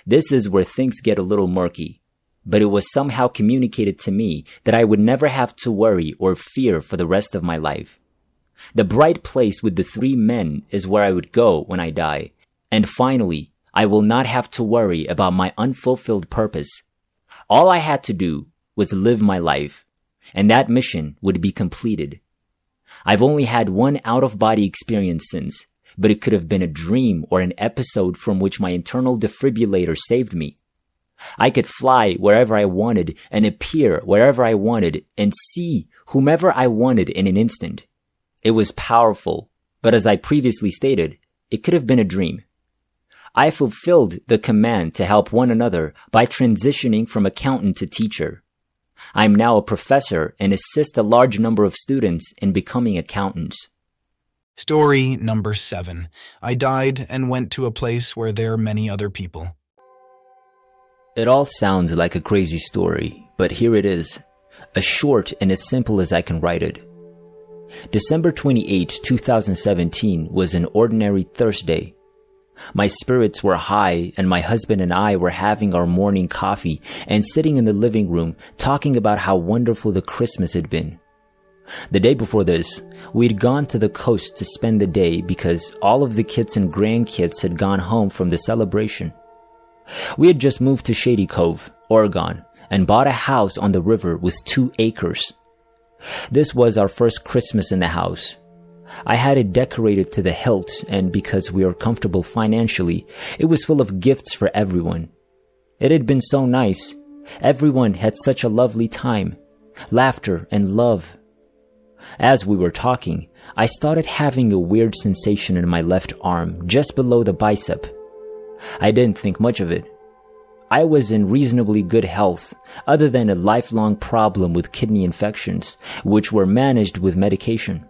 This is where things get a little murky, but it was somehow communicated to me that I would never have to worry or fear for the rest of my life. The bright place with the 3 men is where I would go when I die, and finally, I will not have to worry about my unfulfilled purpose. All I had to do was live my life, and that mission would be completed. I've only had one out-of-body experience since, but it could have been a dream or an episode from which my internal defibrillator saved me. I could fly wherever I wanted and appear wherever I wanted and see whomever I wanted in an instant. It was powerful, but as I previously stated, it could have been a dream. I fulfilled the command to help one another by transitioning from accountant to teacher. I am now a professor and assist a large number of students in becoming accountants. Story number 7. I died and went to a place where there are many other people. It all sounds like a crazy story, but here it is, as short and as simple as I can write it. December 28, 2017 was an ordinary Thursday. My spirits were high and my husband and I were having our morning coffee and sitting in the living room talking about how wonderful the Christmas had been. The day before this, we'd gone to the coast to spend the day because all of the kids and grandkids had gone home from the celebration. We had just moved to Shady Cove, Oregon, and bought a house on the river with 2 acres. This was our first Christmas in the house. I had it decorated to the hilt, and because we were comfortable financially, it was full of gifts for everyone. It had been so nice. Everyone had such a lovely time, laughter and love. As we were talking, I started having a weird sensation in my left arm, just below the bicep. I didn't think much of it. I was in reasonably good health, other than a lifelong problem with kidney infections, which were managed with medication.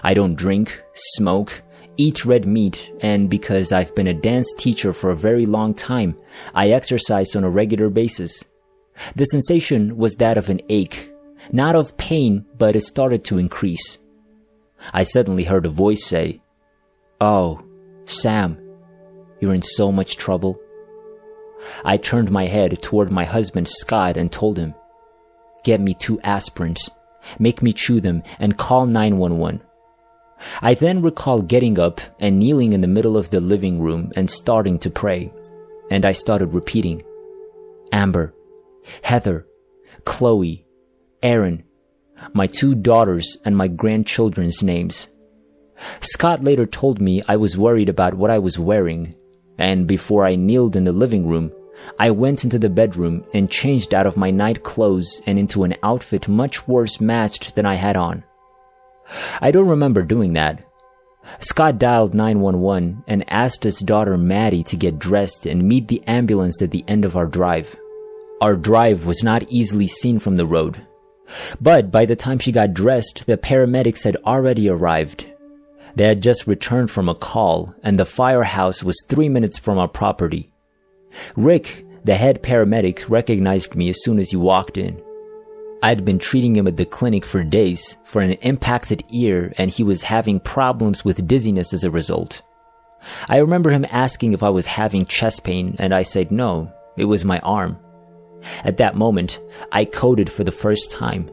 I don't drink, smoke, eat red meat, and because I've been a dance teacher for a very long time, I exercise on a regular basis. The sensation was that of an ache, not of pain, but it started to increase. I suddenly heard a voice say, "Oh, Sam, you're in so much trouble." I turned my head toward my husband Scott and told him, "Get me 2 aspirins, make me chew them, and call 911. I then recall getting up and kneeling in the middle of the living room and starting to pray, and I started repeating, Amber, Heather, Chloe, Aaron, my 2 daughters and my grandchildren's names. Scott later told me I was worried about what I was wearing, and before I kneeled in the living room, I went into the bedroom and changed out of my night clothes and into an outfit much worse matched than I had on. I don't remember doing that. Scott dialed 911 and asked his daughter Maddie to get dressed and meet the ambulance at the end of our drive. Our drive was not easily seen from the road, but by the time she got dressed, the paramedics had already arrived. They had just returned from a call, and the firehouse was 3 minutes from our property. Rick, the head paramedic, recognized me as soon as he walked in. I'd been treating him at the clinic for days for an impacted ear, and he was having problems with dizziness as a result. I remember him asking if I was having chest pain, and I said no, it was my arm. At that moment, I coded for the first time.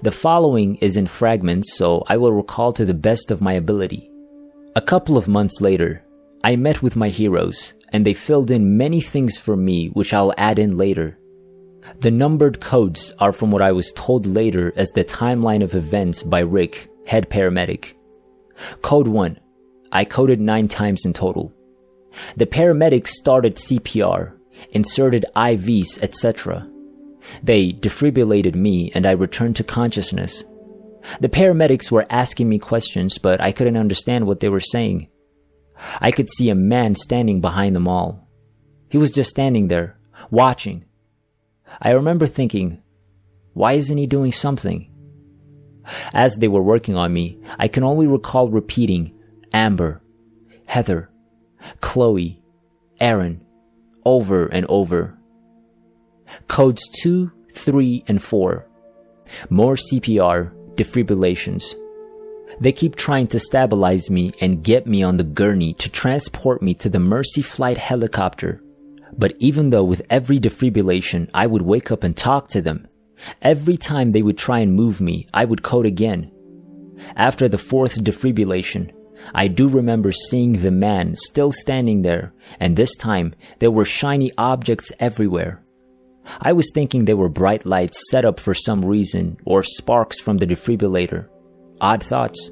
The following is in fragments, so I will recall to the best of my ability. A couple of months later, I met with my heroes, and they filled in many things for me which I'll add in later. The numbered codes are from what I was told later as the timeline of events by Rick, head paramedic. Code 1. I coded 9 times in total. The paramedics started CPR, inserted IVs, etc. They defibrillated me and I returned to consciousness. The paramedics were asking me questions, but I couldn't understand what they were saying. I could see a man standing behind them all. He was just standing there, watching. I remember thinking, why isn't he doing something? As they were working on me, I can only recall repeating Amber, Heather, Chloe, Aaron, over and over. Codes 2, 3, and 4. More CPR, defibrillations. They keep trying to stabilize me and get me on the gurney to transport me to the Mercy flight helicopter. But even though with every defibrillation I would wake up and talk to them, every time they would try and move me, I would code again. After the 4th defibrillation, I do remember seeing the man still standing there, and this time there were shiny objects everywhere. I was thinking they were bright lights set up for some reason, or sparks from the defibrillator. Odd thoughts.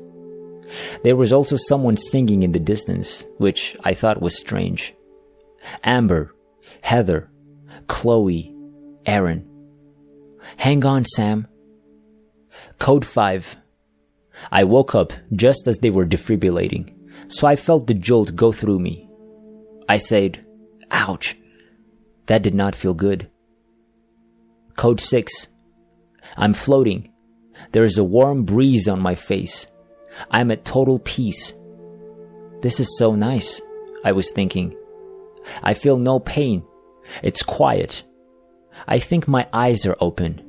There was also someone singing in the distance, which I thought was strange. Amber, Heather, Chloe, Aaron. Hang on, Sam. Code 5. I woke up just as they were defibrillating, so I felt the jolt go through me. I said, ouch. That did not feel good. Code 6. I'm floating. There is a warm breeze on my face. I'm at total peace. This is so nice, I was thinking. I feel no pain. It's quiet. I think my eyes are open.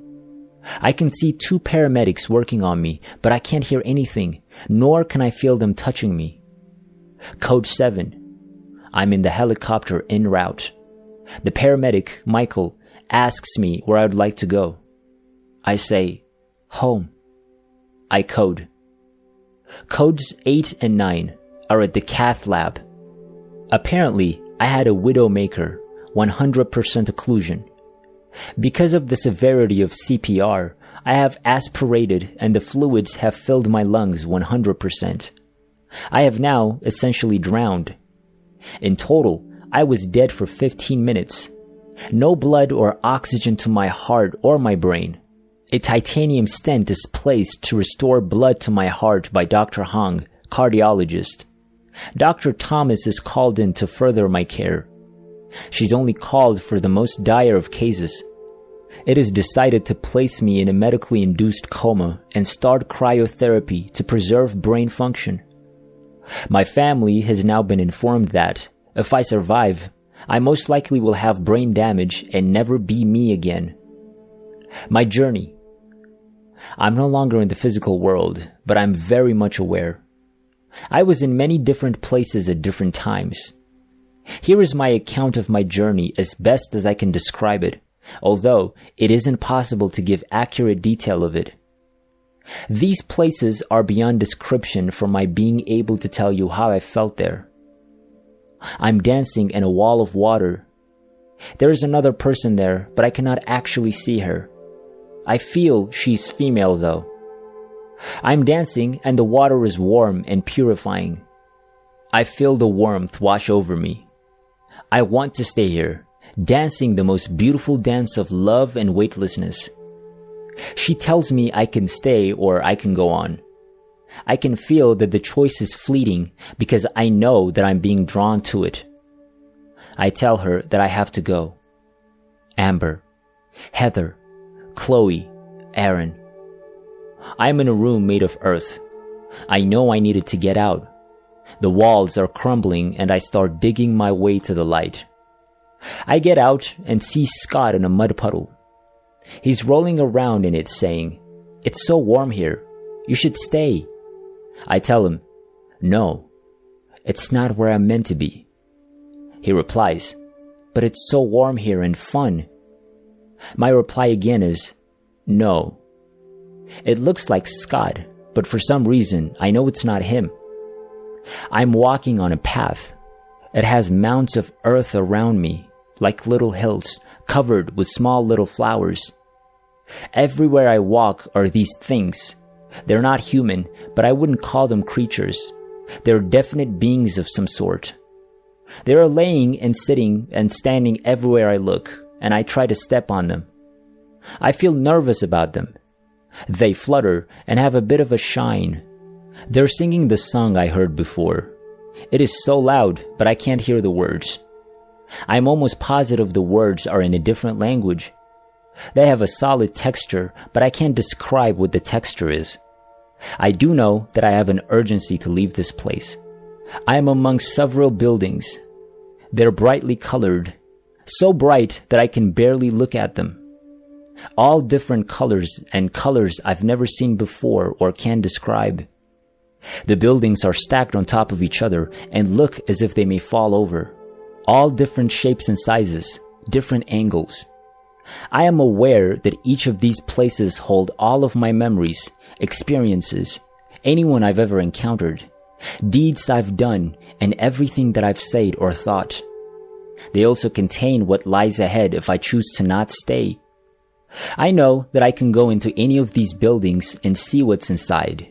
I can see 2 paramedics working on me, but I can't hear anything, nor can I feel them touching me. Code 7. I'm in the helicopter en route. The paramedic, Michael, asks me where I'd like to go. I say, home. I code. Codes 8 and 9 are at the cath lab. Apparently, I had a widowmaker, 100% occlusion. Because of the severity of CPR, I have aspirated and the fluids have filled my lungs 100%. I have now essentially drowned. In total, I was dead for 15 minutes. No blood or oxygen to my heart or my brain. A titanium stent is placed to restore blood to my heart by Dr. Hong, cardiologist. Dr. Thomas is called in to further my care. She's only called for the most dire of cases. It is decided to place me in a medically induced coma and start cryotherapy to preserve brain function. My family has now been informed that, if I survive, I most likely will have brain damage and never be me again. My journey. I'm no longer in the physical world, but I'm very much aware. I was in many different places at different times. Here is my account of my journey as best as I can describe it, although it isn't possible to give accurate detail of it. These places are beyond description for my being able to tell you how I felt there. I'm dancing in a wall of water. There is another person there, but I cannot actually see her. I feel she's female though. I'm dancing and the water is warm and purifying. I feel the warmth wash over me. I want to stay here, dancing the most beautiful dance of love and weightlessness. She tells me I can stay or I can go on. I can feel that the choice is fleeting because I know that I'm being drawn to it. I tell her that I have to go. Amber, Heather, Chloe, Aaron. I'm in a room made of earth. I know I needed to get out. The walls are crumbling and I start digging my way to the light. I get out and see Scott in a mud puddle. He's rolling around in it saying, "It's so warm here. You should stay." I tell him, "No, it's not where I'm meant to be." He replies, "But it's so warm here and fun." My reply again is, "No." It looks like Scott, but for some reason, I know it's not him. I'm walking on a path. It has mounds of earth around me, like little hills, covered with small little flowers. Everywhere I walk are these things. They're not human, but I wouldn't call them creatures. They're definite beings of some sort. They are laying and sitting and standing everywhere I look, and I try to step on them. I feel nervous about them. They flutter and have a bit of a shine. They're singing the song I heard before. It is so loud, but I can't hear the words. I'm almost positive the words are in a different language. They have a solid texture, but I can't describe what the texture is. I do know that I have an urgency to leave this place. I am among several buildings. They're brightly colored, so bright that I can barely look at them. All different colors and colors I've never seen before or can describe. The buildings are stacked on top of each other and look as if they may fall over. All different shapes and sizes, different angles. I am aware that each of these places hold all of my memories, experiences, anyone I've ever encountered, deeds I've done, and everything that I've said or thought. They also contain what lies ahead if I choose to not stay. I know that I can go into any of these buildings and see what's inside.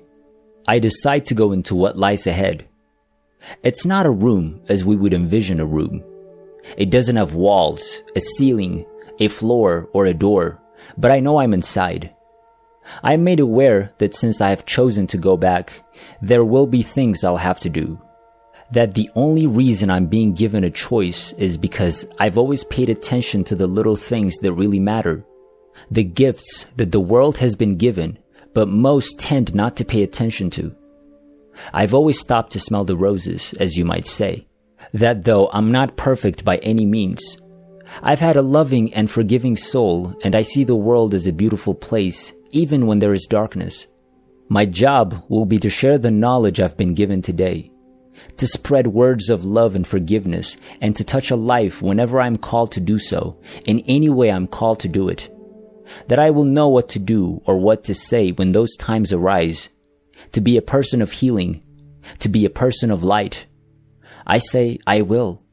I decide to go into what lies ahead. It's not a room as we would envision a room. It doesn't have walls, a ceiling, a floor, or a door, but I know I'm inside. I am made aware that since I have chosen to go back, there will be things I'll have to do. That the only reason I'm being given a choice is because I've always paid attention to the little things that really matter. The gifts that the world has been given, but most tend not to pay attention to. I've always stopped to smell the roses, as you might say. That though I'm not perfect by any means, I've had a loving and forgiving soul, and I see the world as a beautiful place, even when there is darkness. My job will be to share the knowledge I've been given today, to spread words of love and forgiveness, and to touch a life whenever I'm called to do so, in any way I'm called to do it. That I will know what to do or what to say when those times arise, to be a person of healing, to be a person of light. I say I will.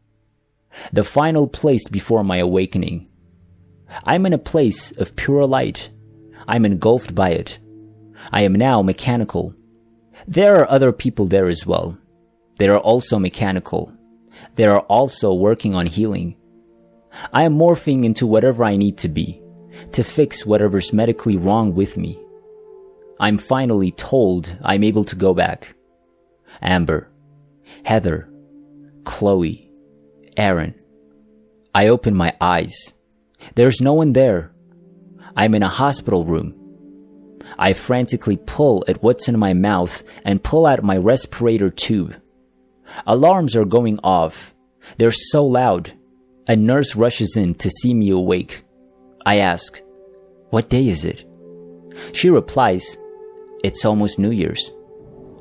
The final place before my awakening. I'm in a place of pure light. I'm engulfed by it. I am now mechanical. There are other people there as well. They are also mechanical. They are also working on healing. I am morphing into whatever I need to be, to fix whatever's medically wrong with me. I'm finally told I'm able to go back. Amber, Heather, Chloe, Aaron. I open my eyes. There's no one there. I'm in a hospital room. I frantically pull at what's in my mouth and pull out my respirator tube. Alarms are going off. They're so loud. A nurse rushes in to see me awake. I ask, "What day is it?" She replies, "It's almost New Year's."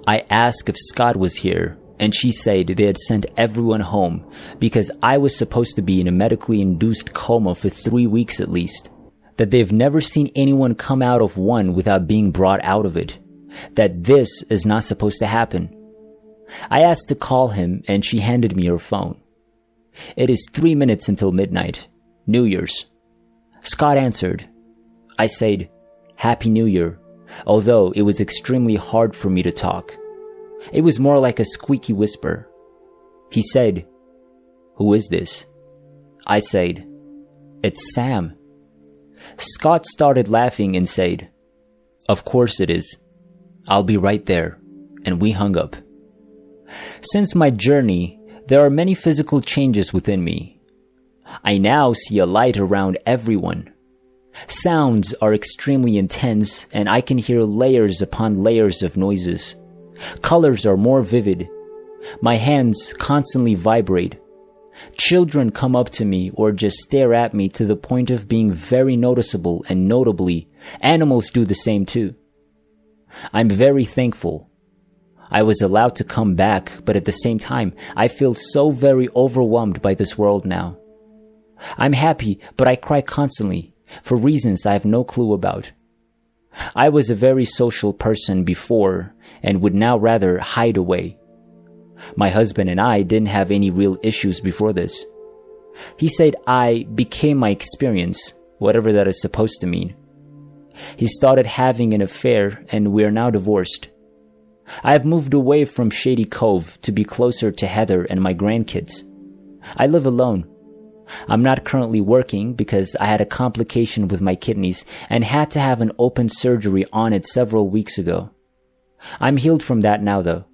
I ask if Scott was here, and she said they had sent everyone home because I was supposed to be in a medically induced coma for 3 weeks at least. That they've never seen anyone come out of one without being brought out of it. That this is not supposed to happen. I asked to call him, and she handed me her phone. It is 3 minutes until midnight, New Year's. Scott answered. I said, "Happy New Year," although it was extremely hard for me to talk. It was more like a squeaky whisper. He said, "Who is this?" I said, "It's Sam." Scott started laughing and said, "Of course it is. I'll be right there," and we hung up. Since my journey, there are many physical changes within me. I now see a light around everyone. Sounds are extremely intense, and I can hear layers upon layers of noises. Colors are more vivid. My hands constantly vibrate. Children come up to me or just stare at me to the point of being very noticeable, and notably, animals do the same too. I'm very thankful. I was allowed to come back, but at the same time, I feel so very overwhelmed by this world now. I'm happy, but I cry constantly, for reasons I have no clue about. I was a very social person before, and would now rather hide away. My husband and I didn't have any real issues before this. He said I became my experience, whatever that is supposed to mean. He started having an affair, and we are now divorced. I have moved away from Shady Cove to be closer to Heather and my grandkids. I live alone. I'm not currently working because I had a complication with my kidneys and had to have an open surgery on it several weeks ago. I'm healed from that now though.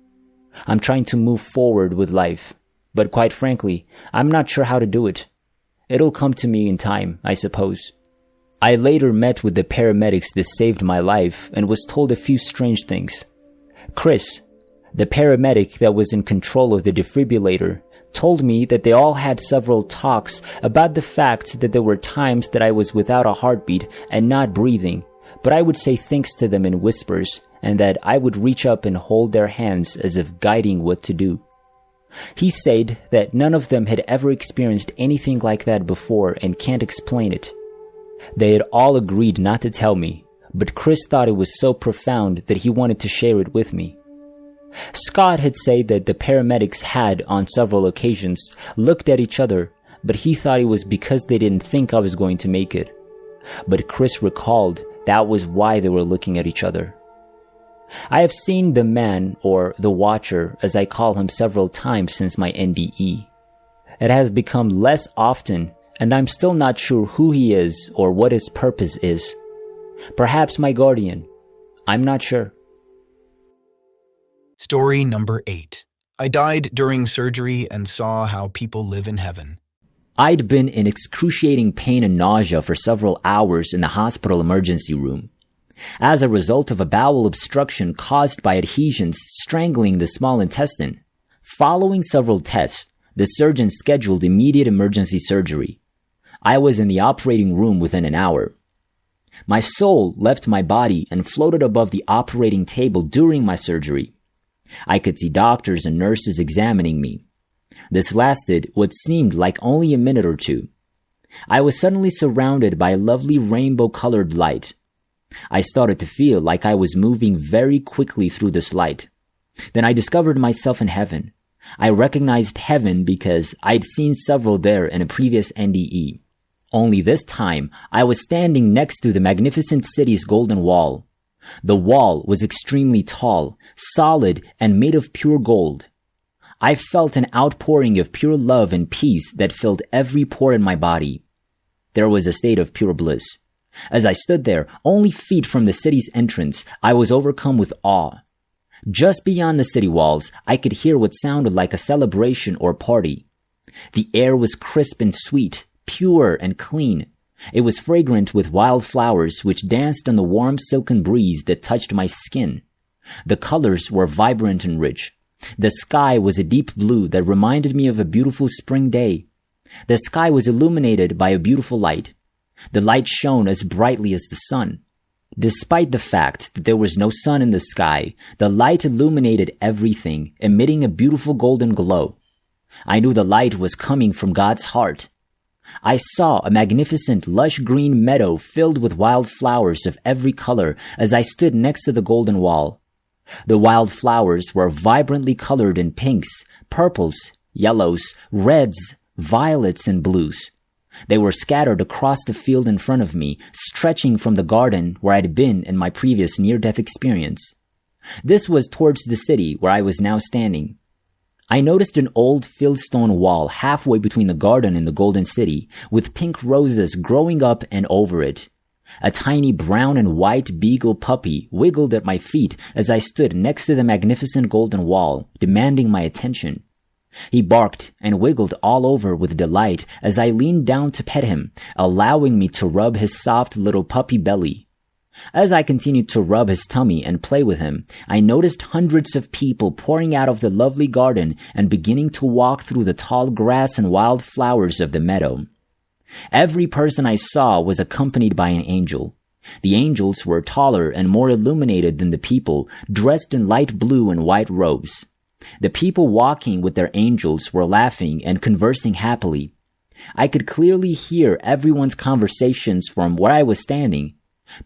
I'm trying to move forward with life, but quite frankly, I'm not sure how to do it. It'll come to me in time, I suppose. I later met with the paramedics that saved my life and was told a few strange things. Chris, the paramedic that was in control of the defibrillator, told me that they all had several talks about the fact that there were times that I was without a heartbeat and not breathing, but I would say thanks to them in whispers, and that I would reach up and hold their hands as if guiding what to do. He said that none of them had ever experienced anything like that before and can't explain it. They had all agreed not to tell me, but Chris thought it was so profound that he wanted to share it with me. Scott had said that the paramedics had, on several occasions, looked at each other, but he thought it was because they didn't think I was going to make it. But Chris recalled that was why they were looking at each other. I have seen the man, or the Watcher, as I call him, several times since my NDE. It has become less often, and I'm still not sure who he is or what his purpose is. Perhaps my guardian. I'm not sure. Story number 8. I died during surgery and saw how people live in heaven. I'd been in excruciating pain and nausea for several hours in the hospital emergency room, as a result of a bowel obstruction caused by adhesions strangling the small intestine. Following several tests, the surgeon scheduled immediate emergency surgery. I was in the operating room within an hour. My soul left my body and floated above the operating table during my surgery. I could see doctors and nurses examining me. This lasted what seemed like only a minute or two. I was suddenly surrounded by a lovely rainbow-colored light. I started to feel like I was moving very quickly through this light. Then I discovered myself in heaven. I recognized heaven because I'd seen several there in a previous NDE. Only this time, I was standing next to the magnificent city's golden wall. The wall was extremely tall, solid, and made of pure gold. I felt an outpouring of pure love and peace that filled every pore in my body. There was a state of pure bliss. As I stood there, only feet from the city's entrance, I was overcome with awe. Just beyond the city walls, I could hear what sounded like a celebration or party. The air was crisp and sweet, pure and clean. It was fragrant with wild flowers which danced on the warm silken breeze that touched my skin. The colors were vibrant and rich. The sky was a deep blue that reminded me of a beautiful spring day. The sky was illuminated by a beautiful light. The light shone as brightly as the sun. Despite the fact that there was no sun in the sky, the light illuminated everything, emitting a beautiful golden glow. I knew the light was coming from God's heart. I saw a magnificent lush green meadow filled with wild flowers of every color as I stood next to the golden wall. The wild flowers were vibrantly colored in pinks, purples, yellows, reds, violets, and blues. They were scattered across the field in front of me, stretching from the garden where I'd been in my previous near-death experience. This was towards the city where I was now standing. I noticed an old fieldstone wall halfway between the garden and the golden city, with pink roses growing up and over it. A tiny brown and white beagle puppy wiggled at my feet as I stood next to the magnificent golden wall, demanding my attention. He barked and wiggled all over with delight as I leaned down to pet him, allowing me to rub his soft little puppy belly. As I continued to rub his tummy and play with him, I noticed hundreds of people pouring out of the lovely garden and beginning to walk through the tall grass and wild flowers of the meadow. Every person I saw was accompanied by an angel. The angels were taller and more illuminated than the people, dressed in light blue and white robes. The people walking with their angels were laughing and conversing happily. I could clearly hear everyone's conversations from where I was standing.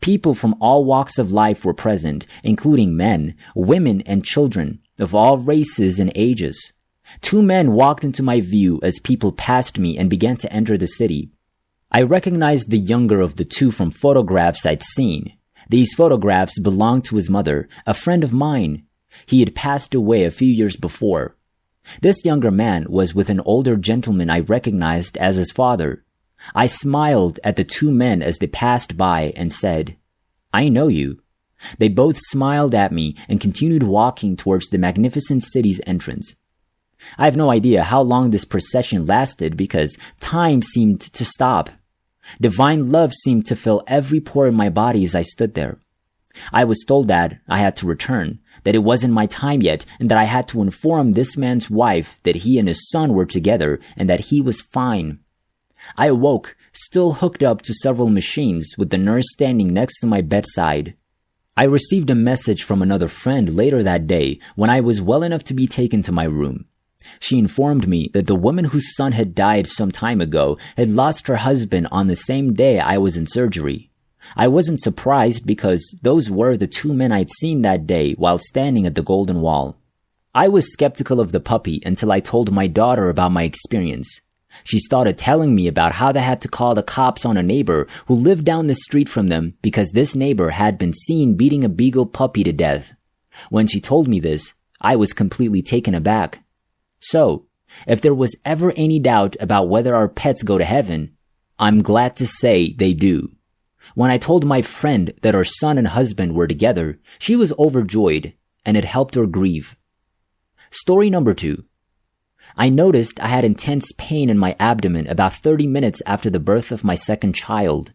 People from all walks of life were present, including men, women, and children of all races and ages. 2 men walked into my view as people passed me and began to enter the city. I recognized the younger of the 2 from photographs I'd seen. These photographs belonged to his mother, a friend of mine. He had passed away a few years before. This younger man was with an older gentleman I recognized as his father. I smiled at the 2 men as they passed by and said, "I know you." They both smiled at me and continued walking towards the magnificent city's entrance. I have no idea how long this procession lasted because time seemed to stop. Divine love seemed to fill every pore in my body as I stood there. I was told that I had to return, that it wasn't my time yet, and that I had to inform this man's wife that he and his son were together and that he was fine. I awoke, still hooked up to several machines, with the nurse standing next to my bedside. I received a message from another friend later that day when I was well enough to be taken to my room. She informed me that the woman whose son had died some time ago had lost her husband on the same day I was in surgery. I wasn't surprised because those were the 2 men I'd seen that day while standing at the Golden Wall. I was skeptical of the puppy until I told my daughter about my experience. She started telling me about how they had to call the cops on a neighbor who lived down the street from them because this neighbor had been seen beating a beagle puppy to death. When she told me this, I was completely taken aback. So, if there was ever any doubt about whether our pets go to heaven, I'm glad to say they do. When I told my friend that her son and husband were together, she was overjoyed, and it helped her grieve. Story number 2. I noticed I had intense pain in my abdomen about 30 minutes after the birth of my second child.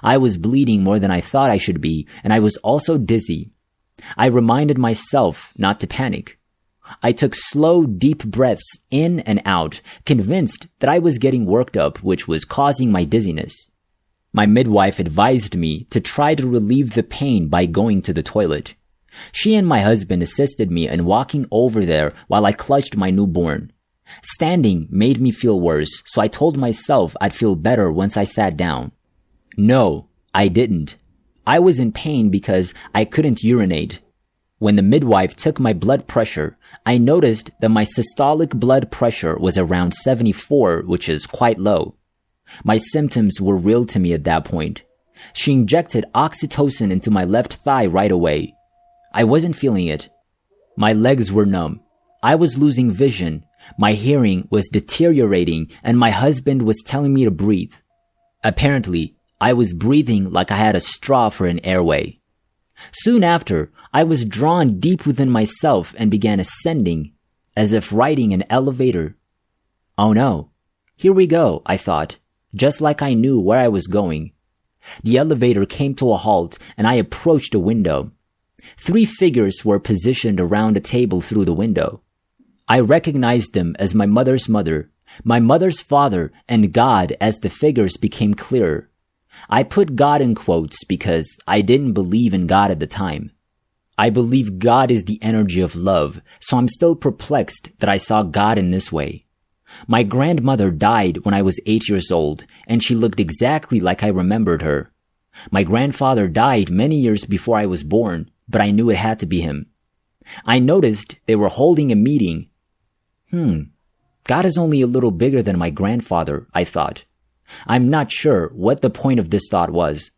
I was bleeding more than I thought I should be, and I was also dizzy. I reminded myself not to panic. I took slow, deep breaths in and out, convinced that I was getting worked up, which was causing my dizziness. My midwife advised me to try to relieve the pain by going to the toilet. She and my husband assisted me in walking over there while I clutched my newborn. Standing made me feel worse, so I told myself I'd feel better once I sat down. No, I didn't. I was in pain because I couldn't urinate. When the midwife took my blood pressure, I noticed that my systolic blood pressure was around 74, which is quite low. My symptoms were real to me at that point. She injected oxytocin into my left thigh right away. I wasn't feeling it. My legs were numb. I was losing vision. My hearing was deteriorating, and my husband was telling me to breathe. Apparently, I was breathing like I had a straw for an airway. Soon after, I was drawn deep within myself and began ascending, as if riding an elevator. Oh no, here we go, I thought, just like I knew where I was going. The elevator came to a halt, and I approached a window. 3 figures were positioned around a table through the window. I recognized them as my mother's mother, my mother's father, and God as the figures became clearer. I put God in quotes because I didn't believe in God at the time. I believe God is the energy of love, so I'm still perplexed that I saw God in this way. My grandmother died when I was 8 years old, and she looked exactly like I remembered her. My grandfather died many years before I was born, but I knew it had to be him. I noticed they were holding a meeting. God is only a little bigger than my grandfather, I thought. I'm not sure what the point of this thought was.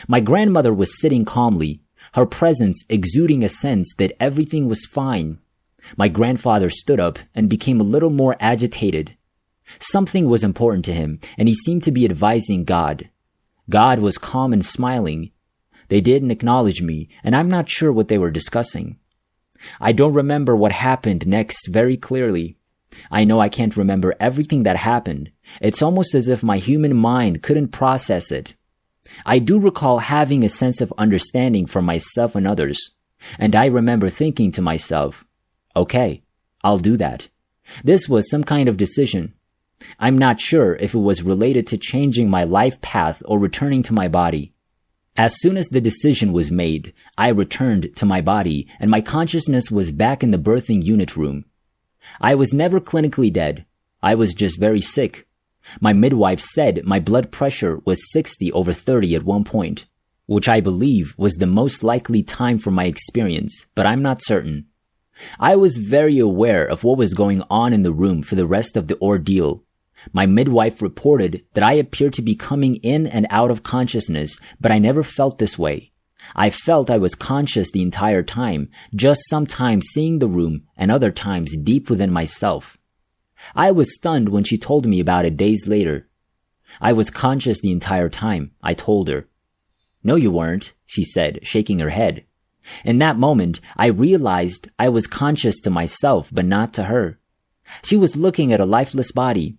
My grandmother was sitting calmly, her presence exuding a sense that everything was fine. My grandfather stood up and became a little more agitated. Something was important to him, and he seemed to be advising God. God was calm and smiling. They didn't acknowledge me, and I'm not sure what they were discussing. I don't remember what happened next very clearly. I know I can't remember everything that happened. It's almost as if my human mind couldn't process it. I do recall having a sense of understanding for myself and others, and I remember thinking to myself, okay, I'll do that. This was some kind of decision. I'm not sure if it was related to changing my life path or returning to my body. As soon as the decision was made, I returned to my body and my consciousness was back in the birthing unit room. I was never clinically dead. I was just very sick. My midwife said my blood pressure was 60/30 at one point, which I believe was the most likely time for my experience, but I'm not certain. I was very aware of what was going on in the room for the rest of the ordeal. My midwife reported that I appeared to be coming in and out of consciousness, but I never felt this way. I felt I was conscious the entire time, just sometimes seeing the room and other times deep within myself. I was stunned when she told me about it days later. I was conscious the entire time, I told her. No, you weren't, she said, shaking her head. In that moment, I realized I was conscious to myself, but not to her. She was looking at a lifeless body.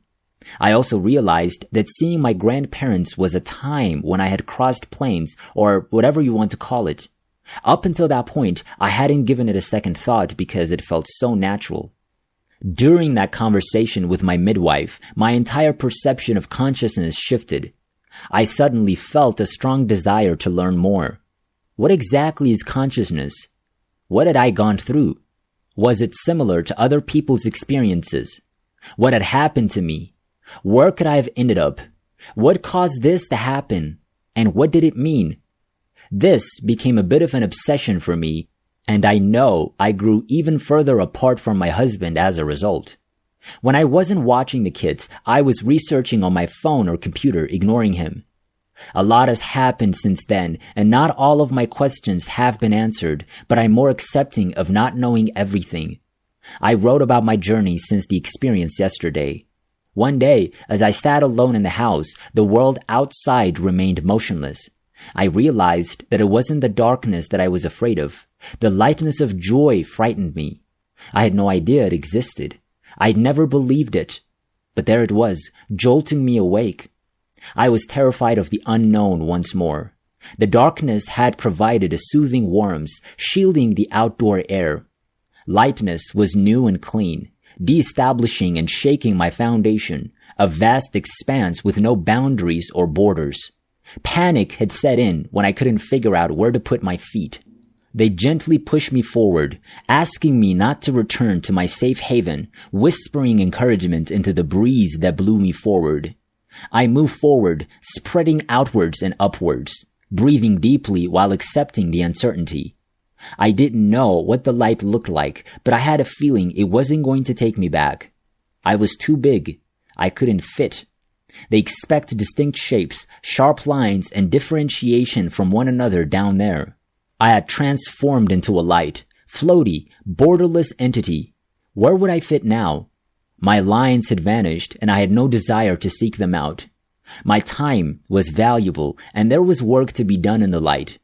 I also realized that seeing my grandparents was a time when I had crossed planes, or whatever you want to call it. Up until that point, I hadn't given it a second thought because it felt so natural. During that conversation with my midwife, my entire perception of consciousness shifted. I suddenly felt a strong desire to learn more. What exactly is consciousness? What had I gone through? Was it similar to other people's experiences? What had happened to me? Where could I have ended up? What caused this to happen? And what did it mean? This became a bit of an obsession for me, and I know I grew even further apart from my husband as a result. When I wasn't watching the kids, I was researching on my phone or computer, ignoring him. A lot has happened since then, and not all of my questions have been answered, but I'm more accepting of not knowing everything. I wrote about my journey since the experience yesterday. One day, as I sat alone in the house, the world outside remained motionless. I realized that it wasn't the darkness that I was afraid of. The lightness of joy frightened me. I had no idea it existed. I'd never believed it. But there it was, jolting me awake. I was terrified of the unknown once more. The darkness had provided a soothing warmth, shielding the outdoor air. Lightness was new and clean, de-establishing and shaking my foundation, a vast expanse with no boundaries or borders. Panic had set in when I couldn't figure out where to put my feet. They gently pushed me forward, asking me not to return to my safe haven, whispering encouragement into the breeze that blew me forward. I moved forward, spreading outwards and upwards, breathing deeply while accepting the uncertainty. I didn't know what the light looked like, but I had a feeling it wasn't going to take me back. I was too big. I couldn't fit. They expect distinct shapes, sharp lines, and differentiation from one another down there. I had transformed into a light, floaty, borderless entity. Where would I fit now? My lines had vanished, and I had no desire to seek them out. My time was valuable, and there was work to be done in the light.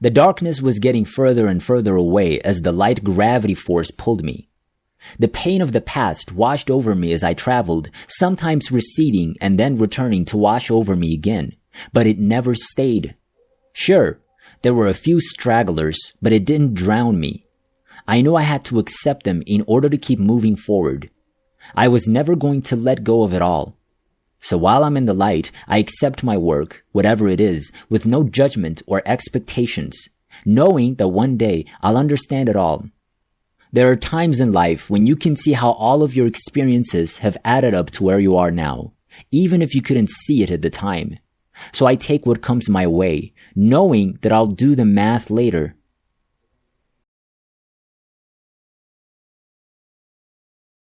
The darkness was getting further and further away as the light gravity force pulled me. The pain of the past washed over me as I traveled, sometimes receding and then returning to wash over me again, but it never stayed. Sure, there were a few stragglers, but it didn't drown me. I knew I had to accept them in order to keep moving forward. I was never going to let go of it all. So while I'm in the light, I accept my work, whatever it is, with no judgment or expectations, knowing that one day I'll understand it all. There are times in life when you can see how all of your experiences have added up to where you are now, even if you couldn't see it at the time. So I take what comes my way, knowing that I'll do the math later.